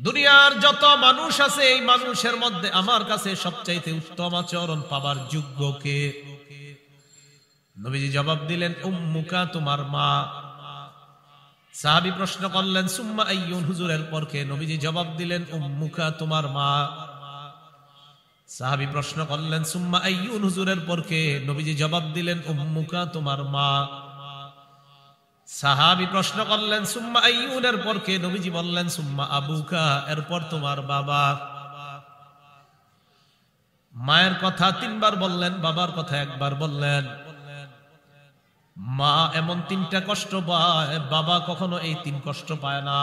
দুনিয়ার যত মানুষ আছে এই মানুষের মধ্যে আমার কাছে সবচাইতে উত্তম আচরণ পাবার যোগ্য কে? নবীজি জবাব দিলেন, উম্মুকা, তোমার মা। সাহাবী প্রশ্ন করলেন, সুম্মা আইয়ুন, হুজুরের পর কে? নবীজি জবাব দিলেন, উম্মুকা, তোমার মা। সাহাবী প্রশ্ন করলেন, সুম্মা আইয়ুন, হুজুরের পর কে? নবীজি জবাব দিলেন, উম্মুকা, তোমার মা। সাহাবী প্রশ্ন করলেন, সুম্মা আইয়ুনের পর কে? নবীজি বললেন, সুম্মা আবুকা, এরপর তোমার বাবা। মায়ের কথা তিনবার বললেন, বাবার কথা একবার বললেন। মা এমন তিনটা কষ্ট পায়, বাবা কখনো এই তিন কষ্ট পায় না।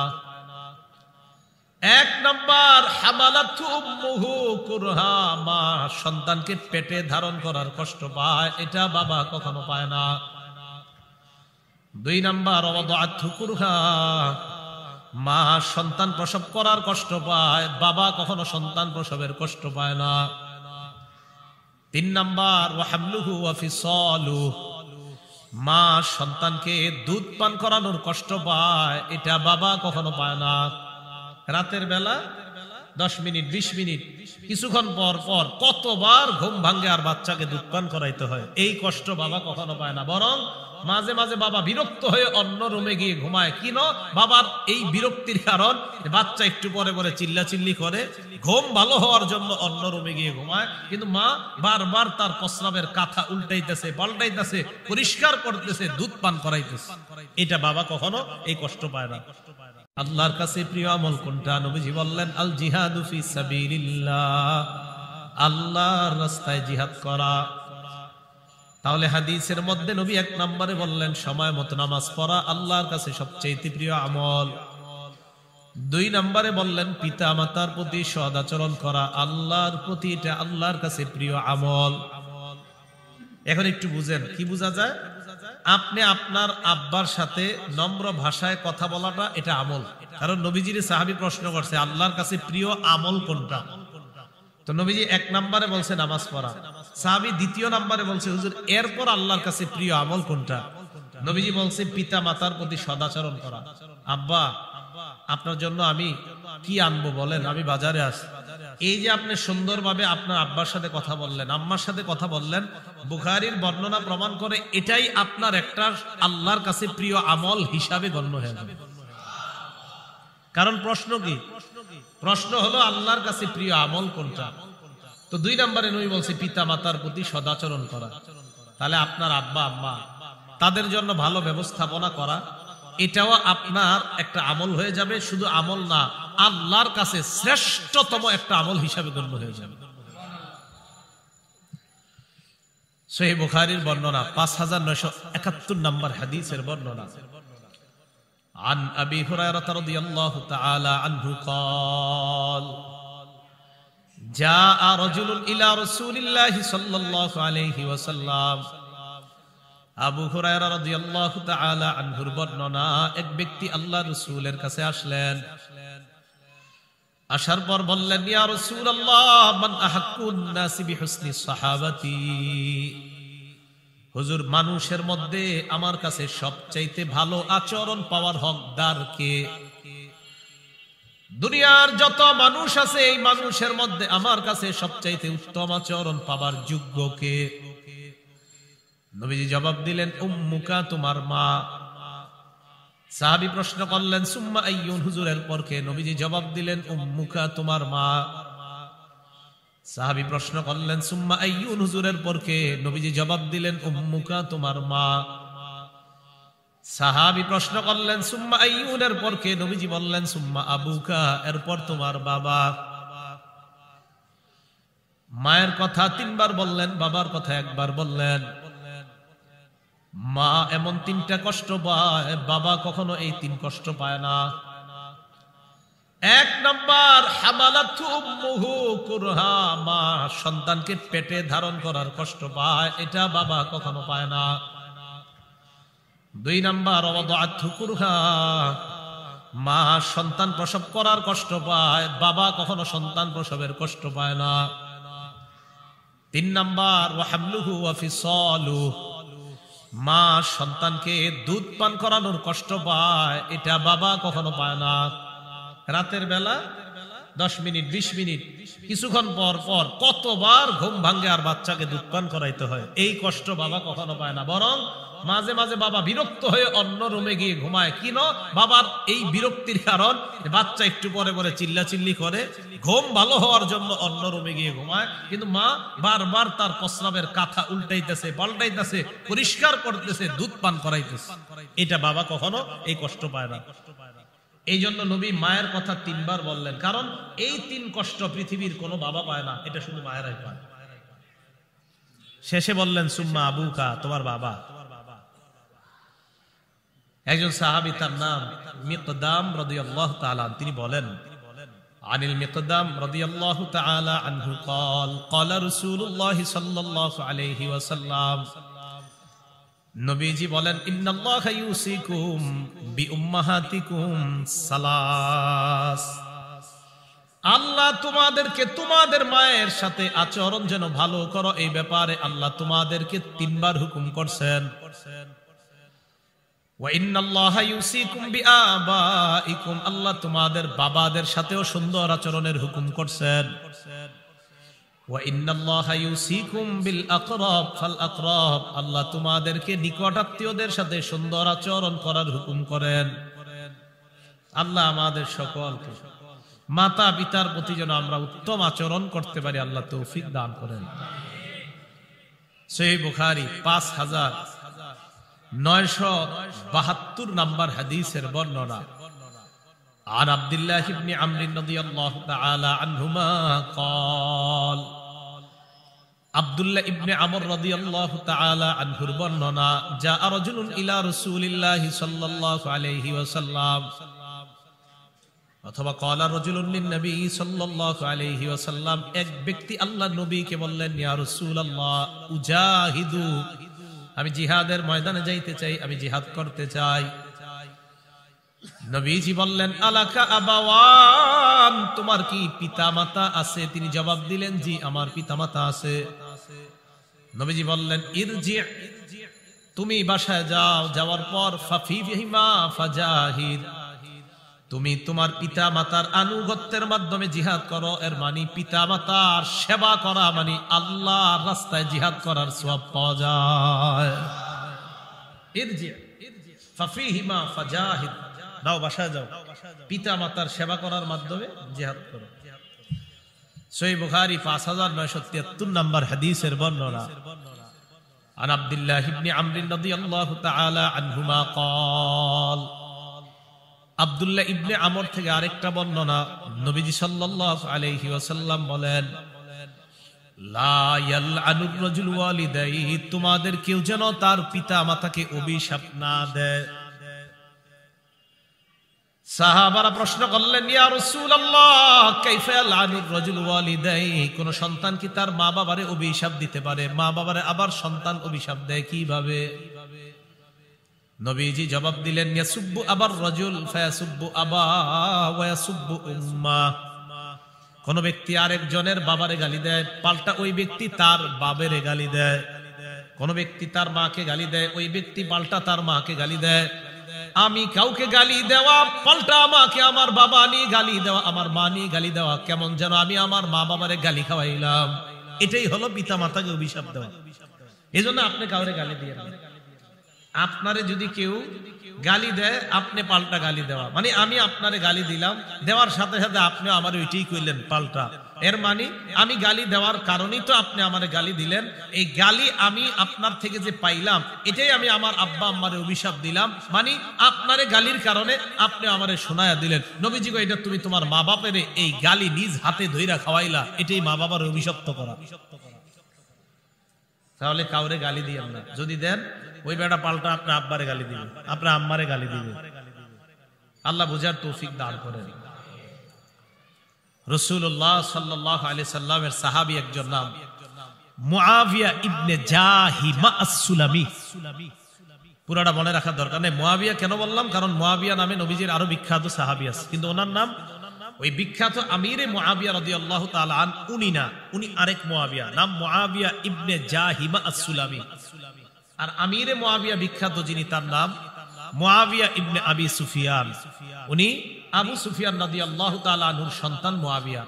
এক নাম্বার, হামালাতু উম্মুহু কুরহা, মা সন্তানকে পেটে ধারণ করার কষ্ট পায়, এটা বাবা কখনো পায় না। দুই নাম্বার, ওয়াদাআতহু কুরহা, মা সন্তান প্রসব করার কষ্ট পায়, বাবা কখনো সন্তান প্রসবের কষ্ট পায় না। তিন নাম্বার, ওয়া হামলুহু ওয়া ফিসালুহু, মা সন্তানকে দুধ পান করানোর কষ্ট পায়, এটা বাবা কখনো পায় না। রাতের বেলা 10 মিনিট 20 মিনিট কিছুক্ষণ পর পর কতবার ঘুম ভাঙ্গে আর বাচ্চাকে দুধ পান করাইতে হয়, এই কষ্ট বাবা কখনো পায় না। বরং মাঝে মাঝে বাবা বিরক্ত হয়ে অন্য রুমে গিয়ে ঘুমায়। কেন? বাবার এই বিরক্তির কারণ বাচ্চা একটু পরে পরে চিল্লাচিল্লি করে, ঘুম ভালো হওয়ার জন্য অন্য রুমে গিয়ে ঘুমায়। কিন্তু মা বারবার তার প্রস্রাবের কাঁথা উল্টাইতেছে, পাল্টাইতেছে, পরিষ্কার করতেছে, দুধ পান করাইতেছে, এটা বাবা কখনো এই কষ্ট পায় না। আল্লাহর কাছে প্রিয় আমল কোনটা? নবীজি বললেন, আল জিহাদু ফি সাবিলিল্লাহ, আল্লাহর রাস্তায় জিহাদ করা। তাহলে হাদিসের মধ্যে নবী এক নম্বরে বললেন সময় মতো নামাজ পড়া আল্লাহর কাছে সবচেয়ে প্রিয় আমল। দুই নম্বরে বললেন পিতা মাতার প্রতি সদাচরণ করা আল্লাহর প্রতি, এটা আল্লাহর কাছে প্রিয় আমল। এখন একটু বুঝেন, কি বোঝা যায়? আপনি আপনার আব্বার সাথে নম্র ভাষায় কথা বলাটা এটা আমল। কারণ নবীজির সাহাবী প্রশ্ন করছে আল্লাহর কাছে প্রিয় আমল কোনটা? তো নবীজি এক নম্বরে বলছে নামাজ পড়া। সাহাবী দ্বিতীয় নম্বরে বলছে, হুজুর এরপর আল্লাহর কাছে প্রিয় আমল কোনটা? নবীজি বলছে পিতা মাতার প্রতি সদাচরণ করা। আব্বা, আপনার জন্য আমি কি আনবো বলেন, আমি বাজারে আসি। এই যে আপনি সুন্দরভাবে আপনার আব্বার সাথে কথা বললেন, আম্মার সাথে কথা বললেন, বুখারীর বর্ণনা প্রমাণ করে এটাই আপনার একটা আল্লাহর কাছে প্রিয় আমল হিসাবে গণ্য হয়ে যাবে। কারণ প্রশ্ন কি? প্রশ্ন হলো আল্লাহর কাছে প্রিয় আমল কোনটা? তো দুই নম্বরে নবী বলছে পিতা মাতার প্রতি সদাচরণ করা। তাহলে আপনার আব্বা আম্মা তাদের জন্য ভালো ব্যবস্থাপনা করা, এটাও আপনার একটা আমল হয়ে যাবে। শুধু আমল না, আল্লাহর কাছে শ্রেষ্ঠতম একটা আমল হিসাবে গণ্য হয়ে যাবে। সহিহ বুখারীর বর্ণনা 5971 নম্বর হাদিসের বর্ণনা। عن أبي هريرة رضي الله تعالى عنه قال جاء رجل إلى رسول الله صلى الله عليه وسلم। আবু হুরায়রা রাদিয়াল্লাহু তাআলা আনহুর বর্ণনা, এক ব্যক্তি আল্লাহর রাসূলের কাছে আসলেন। আসার পর বললেন, ইয়া রাসূলুল্লাহ, মান আহাক্কুন নাসি বিহুসনি সাহাবাতি, হুজুর মানুষের মধ্যে আমার কাছে সবচাইতে ভালো আচরণ পাওয়ার হকদার কে? দুনিয়ার যত মানুষ আছে এই মানুষের মধ্যে আমার কাছে সবচাইতে উত্তম আচরণ পাবার যোগ্য কে? নবীজি জবাব দিলেন, উম্মুকা, তোমার মা। সাহাবী প্রশ্ন করলেন, সুম্মা আইয়ুন, হুজুরের পর কে? নবীজি জবাব দিলেন, উম্মুকা, তোমার মা। সাহাবী প্রশ্ন করলেন, সুম্মা আইয়ুন, হুজুরের পর কে? নবীজি জবাব দিলেন, উম্মুকা, তোমার মা। সাহাবী প্রশ্ন করলেন, সুম্মা আইয়ুনের পর কে? নবীজি বললেন, সুম্মা আবুকা, এরপর তোমার বাবা। মায়ের কথা তিনবার বললেন, বাবার কথা একবার বললেন। মা এমন তিনটা কষ্ট পায়, বাবা কখনো এই তিন কষ্ট পায় না। এক নাম্বার, হামালাতু উম্মুহু কুরহা, মা সন্তানকে পেটে ধারণ করার কষ্ট পায়, এটা বাবা কখনো পায় না। দুই নাম্বার, ওয়াদাআতহু কুরহা, মা সন্তান প্রসব করার কষ্ট পায়, বাবা কখনো সন্তান প্রসবের কষ্ট পায় না। তিন নাম্বার, ওয়া হামলুহু ওয়া ফিসালুহু, মা সন্তানকে দুধ পান করানোর কষ্ট পায়, এটা বাবা কখনো পায় না। রাতের বেলা 10 মিনিট 20 মিনিট কিছুক্ষণ পর পর কতবার ঘুম ভাঙ্গে আর বাচ্চাকে দুধ পান করাইতে হয়। এই কষ্ট বাবা কখনো পায় না, বরং মাঝে মাঝে বাবা বিরক্ত হয়ে অন্য রুমে গিয়ে ঘুমায়। কেন? বাবার এই বিরক্তির কারণ বাচ্চা একটু পরে পরে চিল্লাচিল্লি করে, ঘুম ভালো হওয়ার জন্য অন্য রুমে গিয়ে ঘুমায়। কিন্তু মা বারবার তার প্রস্রাবের কাঁথা উল্টাইতেছে, পাল্টাইতেছে, পরিষ্কার করতেছে, দুধ পান করাইতেছে। এটা বাবা কখনো এই কষ্ট পায় না। এই জন্য নবী মায়ের কথা 3 বার বললেন, কারণ এই 3 কষ্ট পৃথিবীর কোনো বাবা পায় না, এটা শুধু মায়েরাই পায়। শেষে বললেন সুম্মা আবুকা, তোমার বাবা। একজন সাহাবী, তার নাম মিকদাম রাদিয়াল্লাহু তাআলা, তিনি বলেন, আনিল মিকদাম রাদিয়াল্লাহু তাআলা আনহু قال قال رسول الله صلى الله عليه وسلم, নবীজি বলেন, ইন্নাল্লাহা ইউসিকুম বিউম্মাহাতিকুম সালাস, আল্লাহ তোমাদেরকে তোমাদের মায়ের সাথে আচরণ যেন ভালো করো, এই ব্যাপারে আল্লাহ তোমাদেরকে 3 বার হুকুম করছেন। ওয়া ইন্নাল্লাহা ইউসিকুম বিআবাইকুম, আল্লাহ তোমাদের বাবাদের সাথেও সুন্দর আচরণের হুকুম করছেন। ওয়া ইন্নাল্লাহা ইউসিকুম বিল আকরাব ফাল আকরাব, আল্লাহ তোমাদেরকে নিকট আত্মীয়দের সাথে সুন্দর আচরণ করার হুকুম করেন। আল্লাহ আমাদের সকলকে মাতা পিতার প্রতি যেন আমরা উত্তম আচরণ করতে পারি, আল্লাহ তৌফিক দান করেন। সহিহ বুখারী 5972 নম্বর হাদিসের বর্ণনা। عن عبد الله بن عمرو رضي الله تعالى عنهما قال, আব্দুল্লাহ ইবনে আমর রাদিয়াল্লাহু তাআলা আনহুর বর্ণনা, জা রাজুলুন ইলা রাসূলিল্লাহি সাল্লাল্লাহু আলাইহি ওয়াসাল্লাম, অথবা ক্বালা রাজুলুন লিন নবী সাল্লাল্লাহু আলাইহি ওয়াসাল্লাম, এক ব্যক্তি আল্লাহর নবীকে বললেন, ইয়া রাসূলুল্লাহ উজাহিদু, আমি জিহাদের ময়দানে যাইতে চাই, আমি জিহাদ করতে চাই। নবীজি বললেন, আলাকা আবাওয়ান, তোমার কি পিতামাতা আছে? তিনি জবাব দিলেন, জি আমার পিতামাতা আছে। নবীজি বললেন, ইরজি, তুমি বাসায় যাও, যাওয়ার পর ফাফিহিমা ফাজাহিদ, তুমি তোমার পিতামাতার আনুগত্যের মাধ্যমে জিহাদ করো। এর মানে পিতামাতার সেবা করা মানে আল্লাহর রাস্তায় জিহাদ করার সওয়াব পাওয়া যায়। ইরজি ফাফিহিমা ফাজাহিদ, দাও বাসায় যাও, পিতা মাতার সেবা করার মাধ্যমে জিহাদ করো। সহিহ বুখারী 5973 নম্বর হাদিসের বর্ণনা। আন আব্দুল্লাহ ইবনে আমর রাদিয়াল্লাহু তাআলা আনহুমা قال, আব্দুল্লাহ ইবনে আমর থেকে আরেকটা বর্ণনা, নবীজি সাল্লাল্লাহু আলাইহি ওয়াসাল্লাম বলেন, লা ইয়ালআনুর রাজুল ওয়ালিদাই, তোমাদের কেউ যেন তার পিতা মাতাকে অভিশাপ না দেয়। সাহাবারা প্রশ্ন করলেন, ইয়া রাসূলুল্লাহ কাইফা ইয়ালআনুর রাজুল ওয়ালিদাই, কোন সন্তান কি তার মা বাবারে অভিশাপ দিতে পারে? মা বাবারে আবার সন্তান অভিশাপ দেয় কিভাবে? নবীজি জবাব দিলেন, ইয়াসুব্বু আবার রাজুল ফায়াসুব্বু আবা ওয়া ইয়াসুব্বু উম্মা, কোন ব্যক্তি আরেকজনের বাবারে গালি দেয়, পাল্টা ওই ব্যক্তি তার বাবারে গালি দেয়। কোন ব্যক্তি তার মাকে গালি দেয়, ওই ব্যক্তি পাল্টা তার মাকে গালি দেয়। আমি কাউকে গালি দেওয়া, পাল্টা আমাকে আমার বাবা নিয়ে গালি দেওয়া, আমার মা নিয়ে গালি দেওয়া, কেমন যেন আমি আমার মা বাবারে গালি খাওয়াইলাম। এটাই হলো পিতা মাতাকে অভিশাপ দেওয়া। এই জন্য আপনি কাউরে গালি দিয়ে, আপনারে যদি কেউ গালি দেয় আপনি পাল্টা গালি দেওয়া, মানে আমি আপনারে গালি দিলাম, দেওয়ার সাথে সাথে আপনি আমার ওইটাই কইলেন পাল্টা। এর মানে আমি গালি দেওয়ার কারণেই তো আপনি আমারে গালি দিলেন। এই গালি আমি আপনার থেকে যে পাইলাম, এটাই আমি আমার আব্বা আম্মারে অভিশাপ দিলাম, মানে আপনারে গালির কারণে আপনি আমারে শোনায়া দিলেন। নবীজি কয়, এটা তুমি তোমার মা বাপের এই গালি নিজ হাতে ধইরা খাওয়াইলা, এটাই মা বাবার অভিশপ্ত করা। তাহলে কাউরে গালি দিয়েন না, যদি দেন ওই বেটা পাল্টা আপনার আব্বারে গালি দিবে, আপনার আম্মারে গালি দিবে। আল্লাহ বুঝার তৌফিক দান করেন। রাসূলুল্লাহ সাল্লাল্লাহু আলাইহি সাল্লামের সাহাবী একজন নাম মুআবিয়া ইবনে জাহিমা আস-সুলামি। পুরাটা মনে রাখার দরকার নেই। মুআবিয়া কেন বললাম? কারণ মুআবিয়া নামে নবীজির আরো বিখ্যাত সাহাবী আছে, কিন্তু ওনার নাম ওই বিখ্যাত আমিরে মুআবিয়া রাদিয়াল্লাহু তাআলা আন উনি না, উনি আরেক মুআবিয়া, নাম মুআবিয়া ইবনে জাহিমা আস-সুলামি। আর আমিরে মুআবিয়া বিখ্যাত যিনি, তার নাম মুআবিয়া ইবনে আবি সুফিয়ান। উনি আবু সুফিয়ান রাদিয়াল্লাহু তাআলা আনহুর সন্তান মুআবিয়া।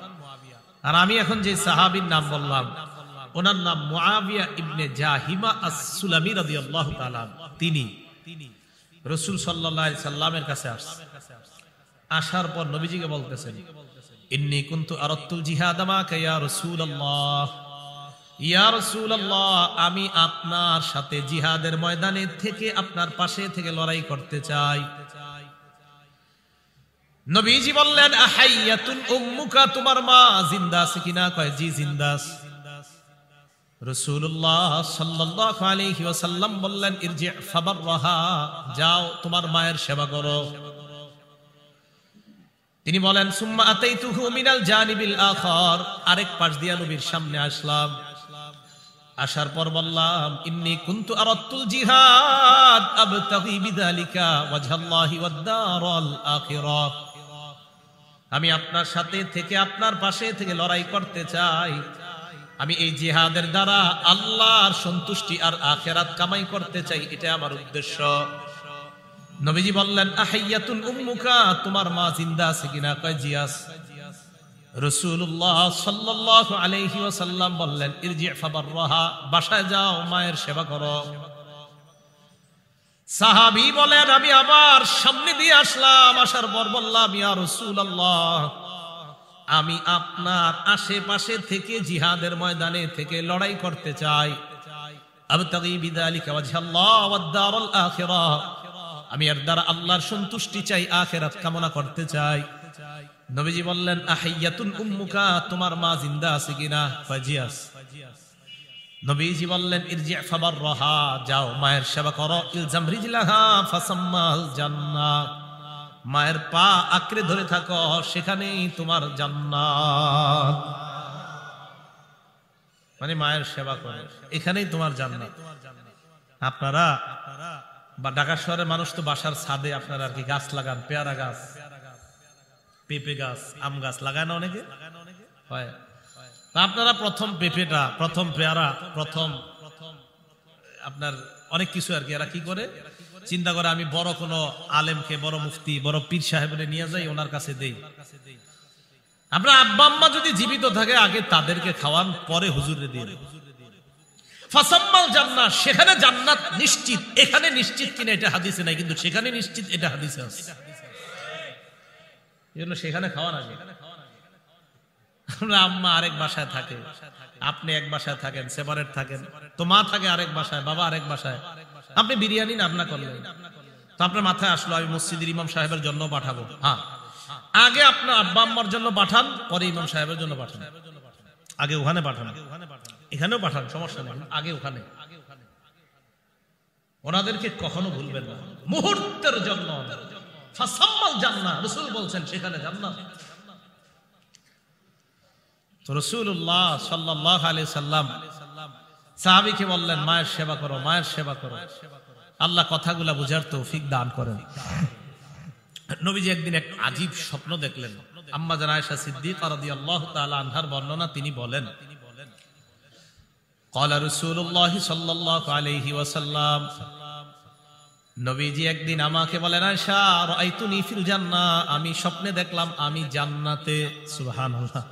আর আমি এখন যে সাহাবীর নাম বললাম ওনার নাম মুআবিয়া ইবনে জাহিমা আস-সুলামি রাদিয়াল্লাহু তাআলা। তিনি রাসূল সাল্লাল্লাহু আলাইহি সাল্লামের কাছে আসছেন। আসার পর নবীজিকে বলতেছেন, ইন্নী কুনতু আরাদতুল জিহাদ মাকা ইয়া রাসূলুল্লাহ, ইয়া রাসূলুল্লাহ, আমি আপনার সাথে জিহাদের ময়দানে থেকে আপনার পাশে থেকে লড়াই করতে চাই। নবীজি বললেন, আহাইয়াতুন উম্মুকা, তোমার মা জিন্দা আছে কিনা? কয় জি জিন্দা আছে। রাসূলুল্লাহ সাল্লাল্লাহু আলাইহি ওয়াসাল্লাম বললেন, ইরজি ফাবাররাহা, যাও তোমার মায়ের সেবা করো। তিনি বলেন, সুম্মা আতাইতুহু মিনাল জানিবিল আখার, আরেক পাশ দিয়া নবীর সামনে আসলাম। আসার পর বললাম, ইন্নী কুনতু আরাদতুল জিহাদ আবতাগি বিযালিকা ওয়াজহাল্লাহি ওয়াদ দারাল আখিরাহ, আমি আপনার সাথে থেকে আপনার পাশে থেকে লড়াই করতে চাই। আমি এই জিহাদের দ্বারা আল্লাহর সন্তুষ্টি আর আখিরাত কামাই করতে চাই, এটা আমার উদ্দেশ্য। নবীজি বললেন, আহাইয়াতুন উম্মুকা, তোমার মা জিন্দা আছে কিনা? কয় জি আছে। রাসূলুল্লাহ সাল্লাল্লাহু আলাইহি ওয়াসাল্লাম বললেন, ইরজি ফাবাররাহা, বাসায় যাও মায়ের সেবা করো। সাহাবী বলেন, আমি আবার সামনে দিয়ে আসলাম। আসার পর বললাম, ইয়া রাসূলুল্লাহ, আমি আপনার আশেপাশে থেকে জিহাদের ময়দানে থেকে লড়াই করতে চাই। আবতাগি বিযালিকা ওয়াজহাল্লাহ ওয়াদ দারাল আখিরাহ, আমি এর দ্বারা আল্লাহর সন্তুষ্টি চাই, আখিরাত কামনা করতে চাই। নবীজি বললেন, আহাইয়াতুন উম্মুকা, তোমার মা জিন্দা আছে কিনা? জি আছে। নবীজি বললেন, ইরজি ফাবাররাহা, যাও মায়ের সেবা করো। ইলজাম রিজলাহা ফাসাম্মাল জান্নাহ, মায়ের পা আঁকড়ে ধরে থাকো, সেখানেই তোমার জান্নাত। মানে মায়ের সেবা করো, এখানেই তোমার জান্নাত। আপনারা বা ঢাকা শহরের মানুষ তো বাসার ছাদে আপনারা আর কি গাছ লাগান, পেয়ারা গাছ, পেঁপে গাছ, আম গাছ লাগায় না অনেকে? হয়। আপনারা প্রথম পেঁপেটা, প্রথম পেয়ারা, প্রথম আপনার অনেক কিছু আর কি এরা কি করে চিন্তা করে, আমি বড় কোনো আলেমকে, বড় মুফতি, বড় পীর সাহেবরে নিয়ে যাই, ওনার কাছে দেই। আপনার আব্বা আম্মা যদি জীবিত থাকে আগে তাদেরকে খাওয়ান, পরে হুজুরে দিয়ে দেন। ফাসাম্মাল জান্নাহ, সেখানে জান্নাত নিশ্চিত। এখানে নিশ্চিত কিনা এটা হাদিসে নাই, কিন্তু সেখানে নিশ্চিত এটা হাদিসে আছে। এজন্য সেখানে খাওয়ান আগে। আমরা আম্মা আরেক বাসায় থাকে, আপনি এক বাসায় থাকেন, সেপারেট থাকেন, তো মা থাকে আরেক বাসায়, বাবা আরেক বাসায়। আপনি বিরিয়ানি রান্না করলেন, তো আপনার মাথায় আসলো আমি মসজিদের ইমাম সাহেবের জন্য পাঠাবো। হ্যাঁ, আগে আপনার আব্বা আম্মার জন্য পাঠান, পরে ইমাম সাহেবের জন্য পাঠান। আগে ওখানে পাঠান, এখানেও পাঠান, সমস্যা নেই, আগে ওখানে। ওনাদেরকে কখনো ভুলবেন না, মুহূর্তের জন্য। ফাসাম্মাল জান্নাহ, রাসূল বলছেন সেখানে জান্নাত। তো রাসূলুল্লাহ সাল্লাল্লাহু আলাইহি সাল্লাম সাহাবীকে বললেন, মায়ের সেবা করো, মায়ের সেবা করো। আল্লাহ কথাগুলা বুঝার তৌফিক দান করেন। নবীজি একদিন এক আজীব স্বপ্ন দেখলেন। আম্মা জান আয়েশা সিদ্দিকা রাদিয়াল্লাহু তাআলা আনহার বর্ণনা, তিনি বলেন, ক্বালা রাসূলুল্লাহ সাল্লাল্লাহু আলাইহি ওয়াসাল্লাম, নবীজি একদিন আমাকে বলেন, আয়েশা রাআইতুনি ফিল জান্নাহ, আমি স্বপ্নে দেখলাম আমি জান্নাতে। সুবহানাল্লাহ।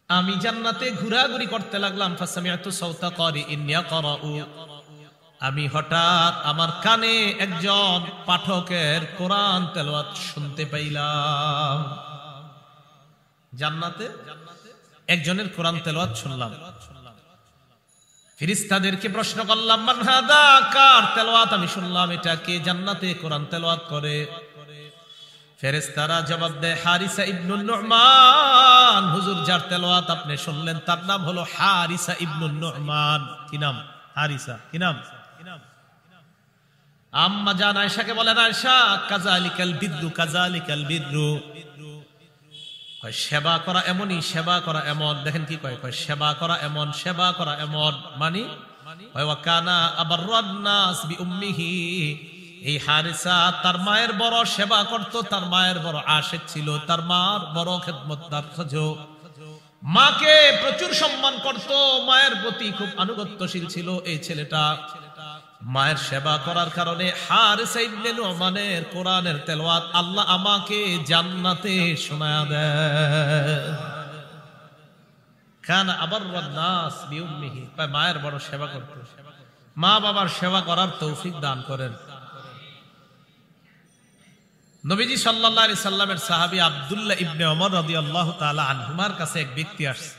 আমি জান্নাতে ঘোরাঘুরি করতে লাগলাম। ফাসামিআতু সাওতা কারিইন ইয়াকরাউ, আমি হঠাৎ আমার কানে একজন পাঠকের কোরআন তেলাওয়াত শুনতে পাইলাম। জান্নাতে একজনের কোরআন তেলাওয়াত শুনলাম। ফেরেশতাদেরকে প্রশ্ন করলাম, মান হাদা, কার তেলাওয়াত আমি শুনলাম, এটা কে জান্নাতে কোরআন তেলাওয়াত করে? ফেরেশতারা জবাব দেয়, হারিসা ইবনুন নু'মান, হুজুর যার তেলাওয়াত আপনি শুনলেন তার নাম হলো হারিসা ইবনুন নু'মান। কি নাম? হারিসা। কি নাম? আম্মা জান আয়েশাকে বলেন, আয়েশা কাযালিকাল বিররু, কাযালিকাল বিররু, কয় সেবা করা এমনই, সেবা করা এমন। দেখেন কি কয়, কয় সেবা করা এমন, সেবা করা এমন। মানে ওয়া কানা আবাররান নাস বিউম্মিহি, এই হারিসা তার মায়ের বড় সেবা করত, তার মায়ের বড় আশিক ছিল, তার মার বড় খেদমতদার ছিল, মাকে প্রচুর সম্মান করত, মায়ের প্রতি খুব আনুগত্যশীল ছিল এই ছেলেটা। মায়ের সেবা করার কারণে হারিস ইবনে নুমানের কোরআনের তেলাওয়াত আল্লাহ আমাকে জান্নাতে শোনায়া দেয়। কানা আবাররান নাস বিউম্মিহি, মায়ের বড় সেবা করত, মা বাবার সেবা করার তৌফিক দান করেন। নবীজি সাল্লাল্লাহু আলাইহি সাল্লামের সাহাবী আব্দুল্লাহ ইবনে ওমর রাদিয়াল্লাহু তাআলা আনহুমার কাছে এক ব্যক্তি আসছে,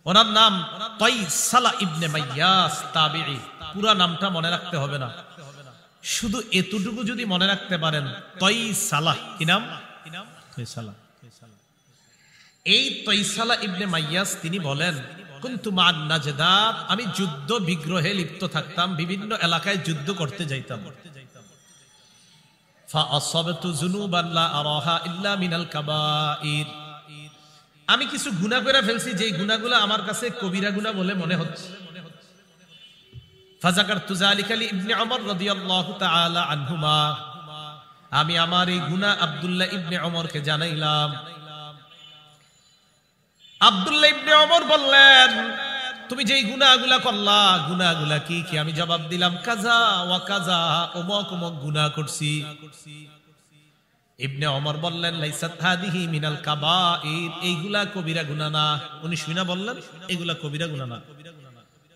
ওনার নাম তাইসালা ইবনে মাইয়াস তাবিঈ। পুরো নামটা মনে রাখতে হবে না, শুধু এতটুকু যদি মনে রাখতে পারেন, তাইসালা কি নাম? তাইসালা। এই তাইসালা ইবনে মাইয়াস তিনি বলেন, কুনতু মান নাজদাত, আমি যুদ্ধ বিগ্রহে লিপ্ত থাকতাম, বিভিন্ন এলাকায় যুদ্ধ করতে যাইতাম। ফাআসাবতু যুনুবান লা আরাহা ইল্লা মিনাল কাবাইর, আমি কিছু গুনাহ করে ফেলছি, যেই গুনাহগুলো আমার কাছে কবিরা গুনাহ বলে মনে হচ্ছে। ফাযাকারতু যালিকা লি ইবনে ওমর রাদিয়াল্লাহু তাআলা আনহুমা, আমি আমার এই গুনাহ আব্দুল্লাহ ইবনে ওমরকে জানাইলাম। আব্দুল্লাহ ইবনে ওমর বললেন, তুমি যেই গুনাহগুলা করলা, গুনাহগুলা কি কি? আমি জবাব দিলাম, কাজা ওয়া কাজা, অমুক অমুক গুনাহ করছি। ইবনে ওমর বললেন, লাইসাত হাদিহি মিনাল কাবাইর, এইগুলা কবিরা গুনাহ না। উনি শুনা বললেন, এগুলা কবিরা গুনাহ না।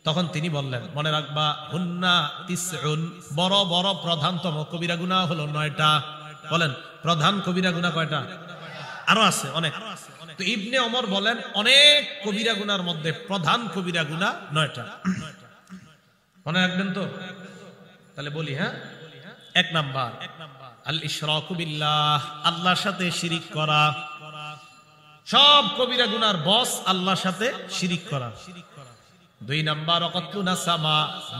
তখন তিনি বললেন, মনে রাখবা, হুন্না তিসউন, বড় বড় প্রধানতম কবিরা গুনাহ হলো 9টা। বলেন, প্রধান কবিরা গুনাহ কয়টা? আরো আছে অনেক। তো ইবনে ওমর বলেন, অনেক কবিরা গুনার মধ্যে প্রধান কবিরা গুনাহ 9টা। মনে রাখবেন তো? তাহলে বলি, হ্যাঁ। 1 নাম্বার আল ইশরাকু বিল্লাহ, আল্লাহর সাথে শিরিক করা। সব কবিরা গুনার বস আল্লাহর সাথে শিরিক করা। 2 নাম্বার ওয়াকাতলু নাসামা,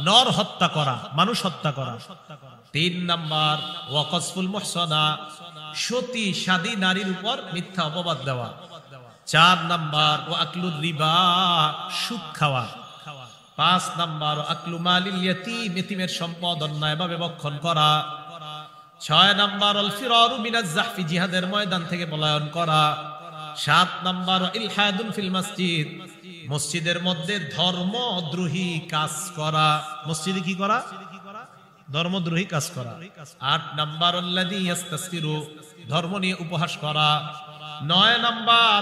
নর হত্যা করা, মানুষ হত্যা করা। 3 নাম্বার ওয়াকাসফুল মুহসানা, সতী সাদী নারীর উপর মিথ্যা অপবাদ দেওয়া। 4 নাম্বার ওয়াকলুর রিবা, সুদ খাওয়া। 5 নাম্বার আকলু মালিল ইয়াতীম, ইতিমের সম্পদ অন্যায়ভাবে ভক্ষণ করা। 6 নাম্বার আল ফিরারু মিনাজ জাহফি, জিহাদের ময়দান থেকে পলায়ন করা। 7 নাম্বার ইলহাদুন ফিল মসজিদ, মসজিদের মধ্যে ধর্মদ্রোহী কাজ করা। মসজিদে কি করা? ধর্মদ্রোহী কাজ করা। 8 নাম্বার আল্লাযী ইস্তাসফিরু, ধর্ম নিয়ে উপহাস করা। 9 নাম্বার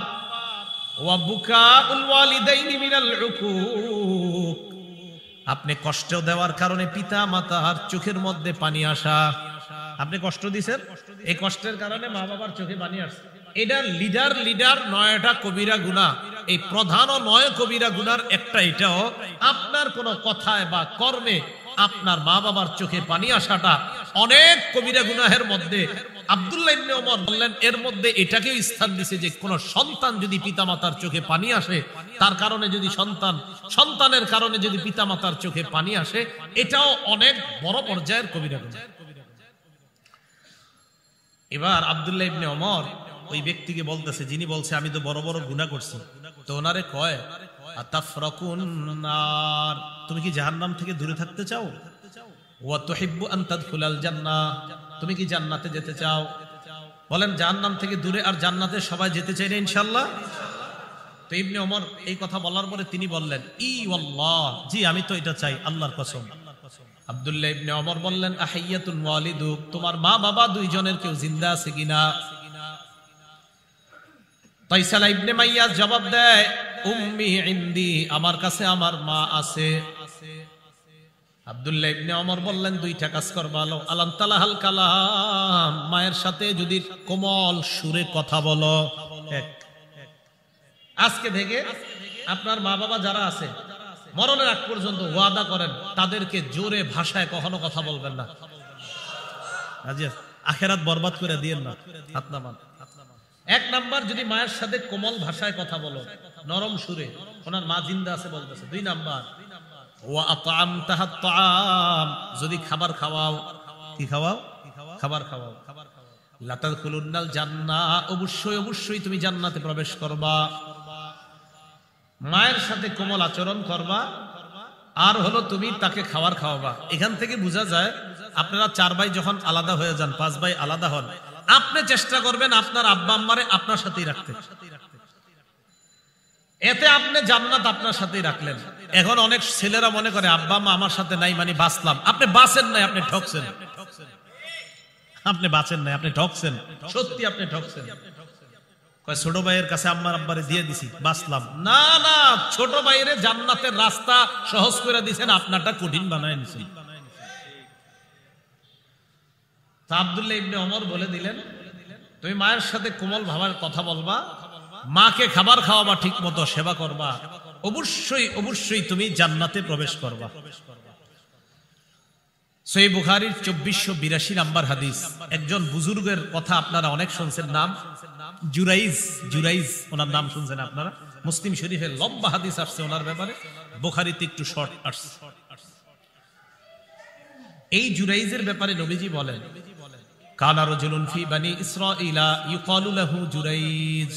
ওয়া বুকাউল ওয়ালিদাইনি মিনাল উকুক, আপনি কষ্ট দেওয়ার কারণে পিতা মাতার চোখের মধ্যে পানি আসা। আপনি কষ্ট দিয়েছেন, এই কষ্টের কারণে মা বাবার চোখে পানি আসছে। এটা লিডার 9টা কবিরা গুনাহ। এই প্রধান ও 9 কবিরা গুনার একটা এটাও, আপনার কোন কথায় বা কর্মে আপনার মা বাবার চোখে পানি আসাটা অনেক কবিরা গুনাহের মধ্যে। আব্দুল্লাহ ইবনে ওমর বললেন, এর মধ্যে এটাকেও স্থান দিছে যে কোন সন্তান যদি পিতামাতার চোখে পানি আসে, তার কারণে যদি সন্তানের কারণে যদি পিতামাতার চোখে পানি আসে, এটাও অনেক বড় পর্যায়ের কবিরা গুনাহ। এবার আব্দুল্লাহ ইবনে ওমর ওই ব্যক্তিকে বলতেছে, যিনি বলছে আমি তো বড় বড় গুনাহ করছি, তো ওনারে কয়, আতাফরাকুন নার, তুমি কি জাহান্নাম থেকে দূরে থাকতে চাও? ওয়া তুহিব্বু আন তাদখুলাল জান্নাহ, তুমি কি জান্নাতে যেতে চাও? বলেন, জাহান্নাম থেকে দূরে আর জান্নাতে সবাই যেতে চাই না ইনশাআল্লাহ? তো ইবনে ওমর এই কথা বলার পরে তিনি বললেন, ই ওয়াল্লাহ, জি আমি তো এটা চাই, আল্লাহর কসম। আব্দুল্লাহ ইবনে ওমর বললেন, আহাইয়াতুন ওয়ালিদুক, তোমার মা বাবা দুইজনের কেউ জিন্দা আছে কিনা? তাইসালা ইবনে মাইয়াস জবাব দেয়, উম্মি ইনদি, আমার কাছে আমার মা আছে। আব্দুল্লাহ ইবনে ওমর বললেন, 2টা কাজ করবা, আলাম তালাহাল কালাম, মায়ের সাথে যদি কোমল সুরে কথা বলো। আজকে থেকে আপনার মা বাবা যারা আছে, মরণের আগ পর্যন্ত ওয়াদা করেন, তাদেরকে জোরে ভাষায় কখনো কথা বলবেন না। আখেরাত বরবাদ করে দিয়েন না। হাত নামান। 1 নাম্বার, যদি মায়ের সাথে কোমল ভাষায় কথা বলো, নরম সুরে, ওনার মা জিন্দা আছে বলতেছে। 2 নাম্বার ওয়া আতআমতাহাত তাআম, যদি খাবার খাওয়াও। কি খাওয়াও? খাবার খাওয়াও। লা তাদখুলুন্নাল জান্নাহ, অবশ্যই তুমি জান্নাতে প্রবেশ করবা। মায়ের সাথে কোমল আচরণ করবা, আর হলো তুমি তাকে খাবার খাওয়াবা। এখান থেকে বোঝা যায়, আপনারা 4 ভাই যখন আলাদা হয়ে যান, 5 ভাই আলাদা হন, আপনি চেষ্টা করবেন আপনার আব্বা আম্মারে আপনার সাথেই রাখতে। এতে আপনি জান্নাত আপনার সাথেই রাখলেন। এখন অনেক ছেলেরা মনে করে আব্বা মা আমার সাথে নাই মানে বাঁচলাম। আপনি বাঁচেন নাই, আপনি ঠকছেন। আপনি বাঁচেন নাই, আপনি ঠকছেন। সত্যি আপনি ঠকছেন। কয় ছোট ভাইয়ের কাছে আম্মার আব্বারে দিয়ে দিছি, বাঁচলাম। না না, ছোট ভাইয়ের জান্নাতের রাস্তা সহজ করে দিয়েছেন, আপনারটা কঠিন বানায় নিছেন। আব্দুল্লাহ ইবনে ওমর বলে দিলেন, তুমি মায়ের সাথে কোমল ভাবার কথা বলবা, মাকে খাবার খাওয়াবা, ঠিক মতো সেবা করবা, অবশ্যই অবশ্যই তুমি জান্নাতে প্রবেশ করবা। সহিহ বুখারীর 2482 নাম্বার হাদিস। একজন বুজুর্গের কথা আপনারা অনেক শুনছেন, নাম জুরাইজ। জুরাইজ ওনার নাম শুনছেন আপনারা। মুসলিম শরীফের লম্বা হাদিস আসছে ওনার ব্যাপারে, বুখারীতে একটু শর্ট আসছে। এই জুরাইজের ব্যাপারে নবীজি বলেন, কানা রাজুলুন ফি বানি ইসরাঈলা ইউকালু লাহু জুরাইজ।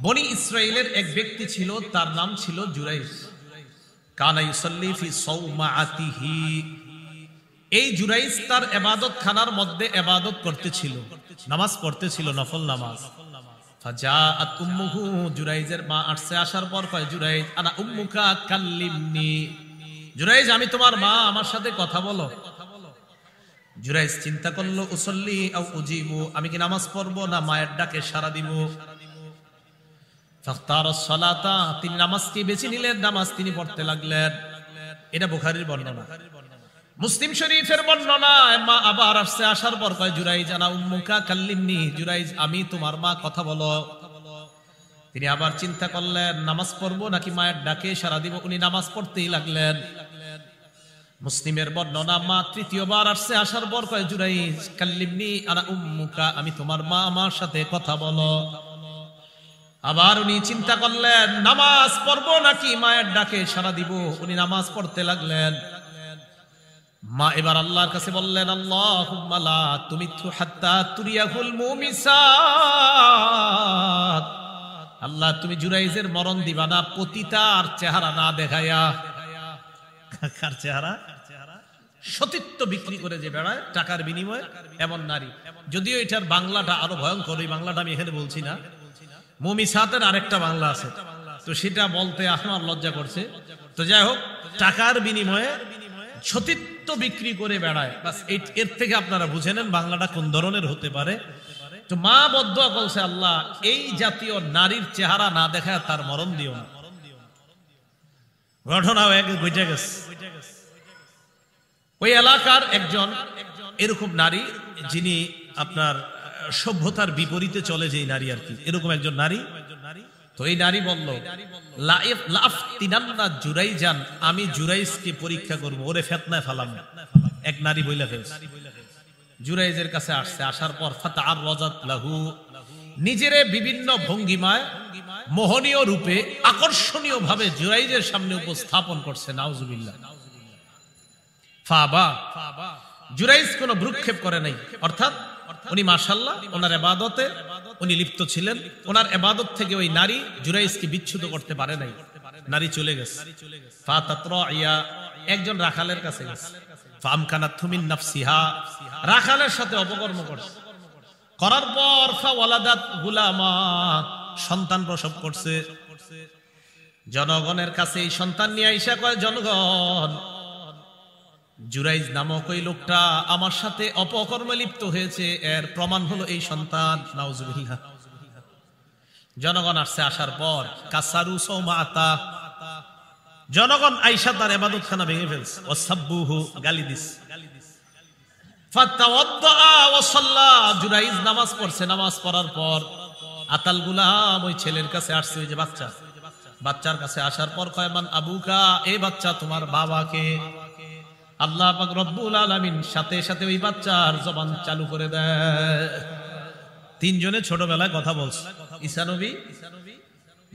বনি ইসরাইলের এক ব্যক্তি ছিল, তার নাম ছিল জুরাইজ। কানা ইউসাল্লি ফি সাওমাআতিহি। এই জুরাইজ তার ইবাদত খানার মধ্যে ইবাদত করতেছিল, নামাজ পড়তেছিল, নফল নামাজ। ফাজাআত উম্মুহু, জুরাইজের মা আসছে। আসার পর কয়, জুরাইজ আনা উম্মুকা কাল্লিমনি। জুরাইজ আমি তোমার মা, আমার সাথে কথা বলো। জুরাইজ চিন্তা করলো, উসল্লি আও উজিবু, আমি কি নামাজ পড়বো না মায়ের ডাকে সাড়া দিব। ফাখতারাস সালাতা, তিনি নামাজকে বেছে নিলেন, নামাজ তিনি পড়তে লাগলেন। এটা বুখারীর বর্ণনা। মুসলিম শরীফের বর্ণনা, মা আবার আসছে। আসার পর কয়, জুরাইজ আনা উম্মুকা কাল্লিমনি, জুরাইজ আমি তোমার মা, কথা বলো। তিনি আবার চিন্তা করলেন, নামাজ পড়বো নাকি মায়ের ডাকে সাড়া দিব। উনি নামাজ পড়তেই লাগলেন। মুসলিমের বর্ণনা, মা তৃতীয়বার আসছে। আসার পর কয়, জুরাইজ কাল্লিমনি আনা উম্মুকা, আমি তোমার মা, আমার সাথে কথা বলো। আবার উনি চিন্তা করলেন, নামাজ পড়বো নাকি মায়ের ডাকে সাড়া দিব। উনি নামাজ পড়তে লাগলেন। মা এবার আল্লাহর কাছে বললেন, আল্লাহুম্মা লা তুমিতহু হাত্তা তুরিয়াহুল মুমিসাত। আল্লাহ তুমি জুরাইজের মরণ দিবা না পতিতার চেহারা না দেখায়া। কার চেহারা? সতীত্ব বিক্রি করে যে বেড়ায় টাকার বিনিময়ে এমন নারী। যদিও এটার বাংলাটা আরো ভয়ঙ্কর, এই বাংলাটা আমি এখানে বলছি না। মুমিসাতের আরেকটা বাংলা আছে, তো সেটা বলতে আমার লজ্জা করছে। তো যাই হোক, টাকার বিনিময়ে সতীত্ব বিক্রি করে বেড়ায়, বাস এর থেকে আপনারা বুঝে নেন বাংলাটা কোন ধরনের হতে পারে। তো মা বদদুয়া করছে, আল্লাহ এই জাতীয় নারীর চেহারা না দেখায় তার মরণ দিও না। ঘটনাও এক ঘটে গেছে। ওই এলাকার একজন এরকম নারী, যিনি আপনার সভ্যতার বিপরীতে চলে, যে নারী আর কি, এরকম একজন নারী। তো এই নারী বলল, লাফতিনান্না জুরাইজান, আমি জুরাইজকে পরীক্ষা করব, ওরে ফিতনায় ফেলাম। এক নারী বইলা ফেলছে। জুরাইজের কাছে আসছে। আসার পর ফাতাআররাজাত লাহু, নিজেরে বিভিন্ন ভঙ্গিমায় মোহনীয় রূপে আকর্ষণীয় ভাবে জুরাইজের সামনে উপস্থাপন করছে। নাউজুবিল্লাহ। ফাবা, জুরাইজ কোনো ভ্রুক্ষেপ করে নাই, অর্থাৎ উনি মাশাআল্লাহ ওনার ইবাদতে উনি লিপ্ত ছিলেন। ওনার ইবাদত থেকে ওই নারী জুরাইজকে বিচ্যুত করতে পারে নাই। নারী চলে গেছে। ফাতাতরাইয়া, একজন রাখালের কাছে গেছে। ফামকানাতহু মিন নাফসিহা, রাখালের সাথে অপকর্ম করছে। করার পর ফাওয়ালাদাত গুলামা, সন্তান প্রসব করছে। জনগণের কাছে এই সন্তান নিয়ে আইসা কয়, জনগণ, জুরাইজ নামক ওই লোকটা আমার সাথে অপকর্মে লিপ্ত হয়েছে, এর প্রমাণ হলো এই সন্তান। নাউজুবিল্লাহ। জনগণ আসছে। আসার পর কাসারু সাওমাতা, জনগণ আইসা তার ইবাদতখানা ভেঙে ফেলছে। ওয়াসাব্বুহু, গালি দিস। ফাতাওয়াদ্দা ওয়া সাল্লা, জুরাইজ নামাজ পড়ছে। নামাজ পড়ার পর আতাল গুলাম, ওই ছেলের কাছে আসছে, ওই যে বাচ্চা, বাচ্চার কাছে আসার পর কয়, মান আবুকা, এই বাচ্চা তোমার বাবাকে। আল্লাহ পাক রব্বুল আলামিন সাথে সাথে ওই বাচ্চার জবান চালু করে দেয়। তিনজনে ছোটবেলায় কথা বলছে। ঈসা নবী,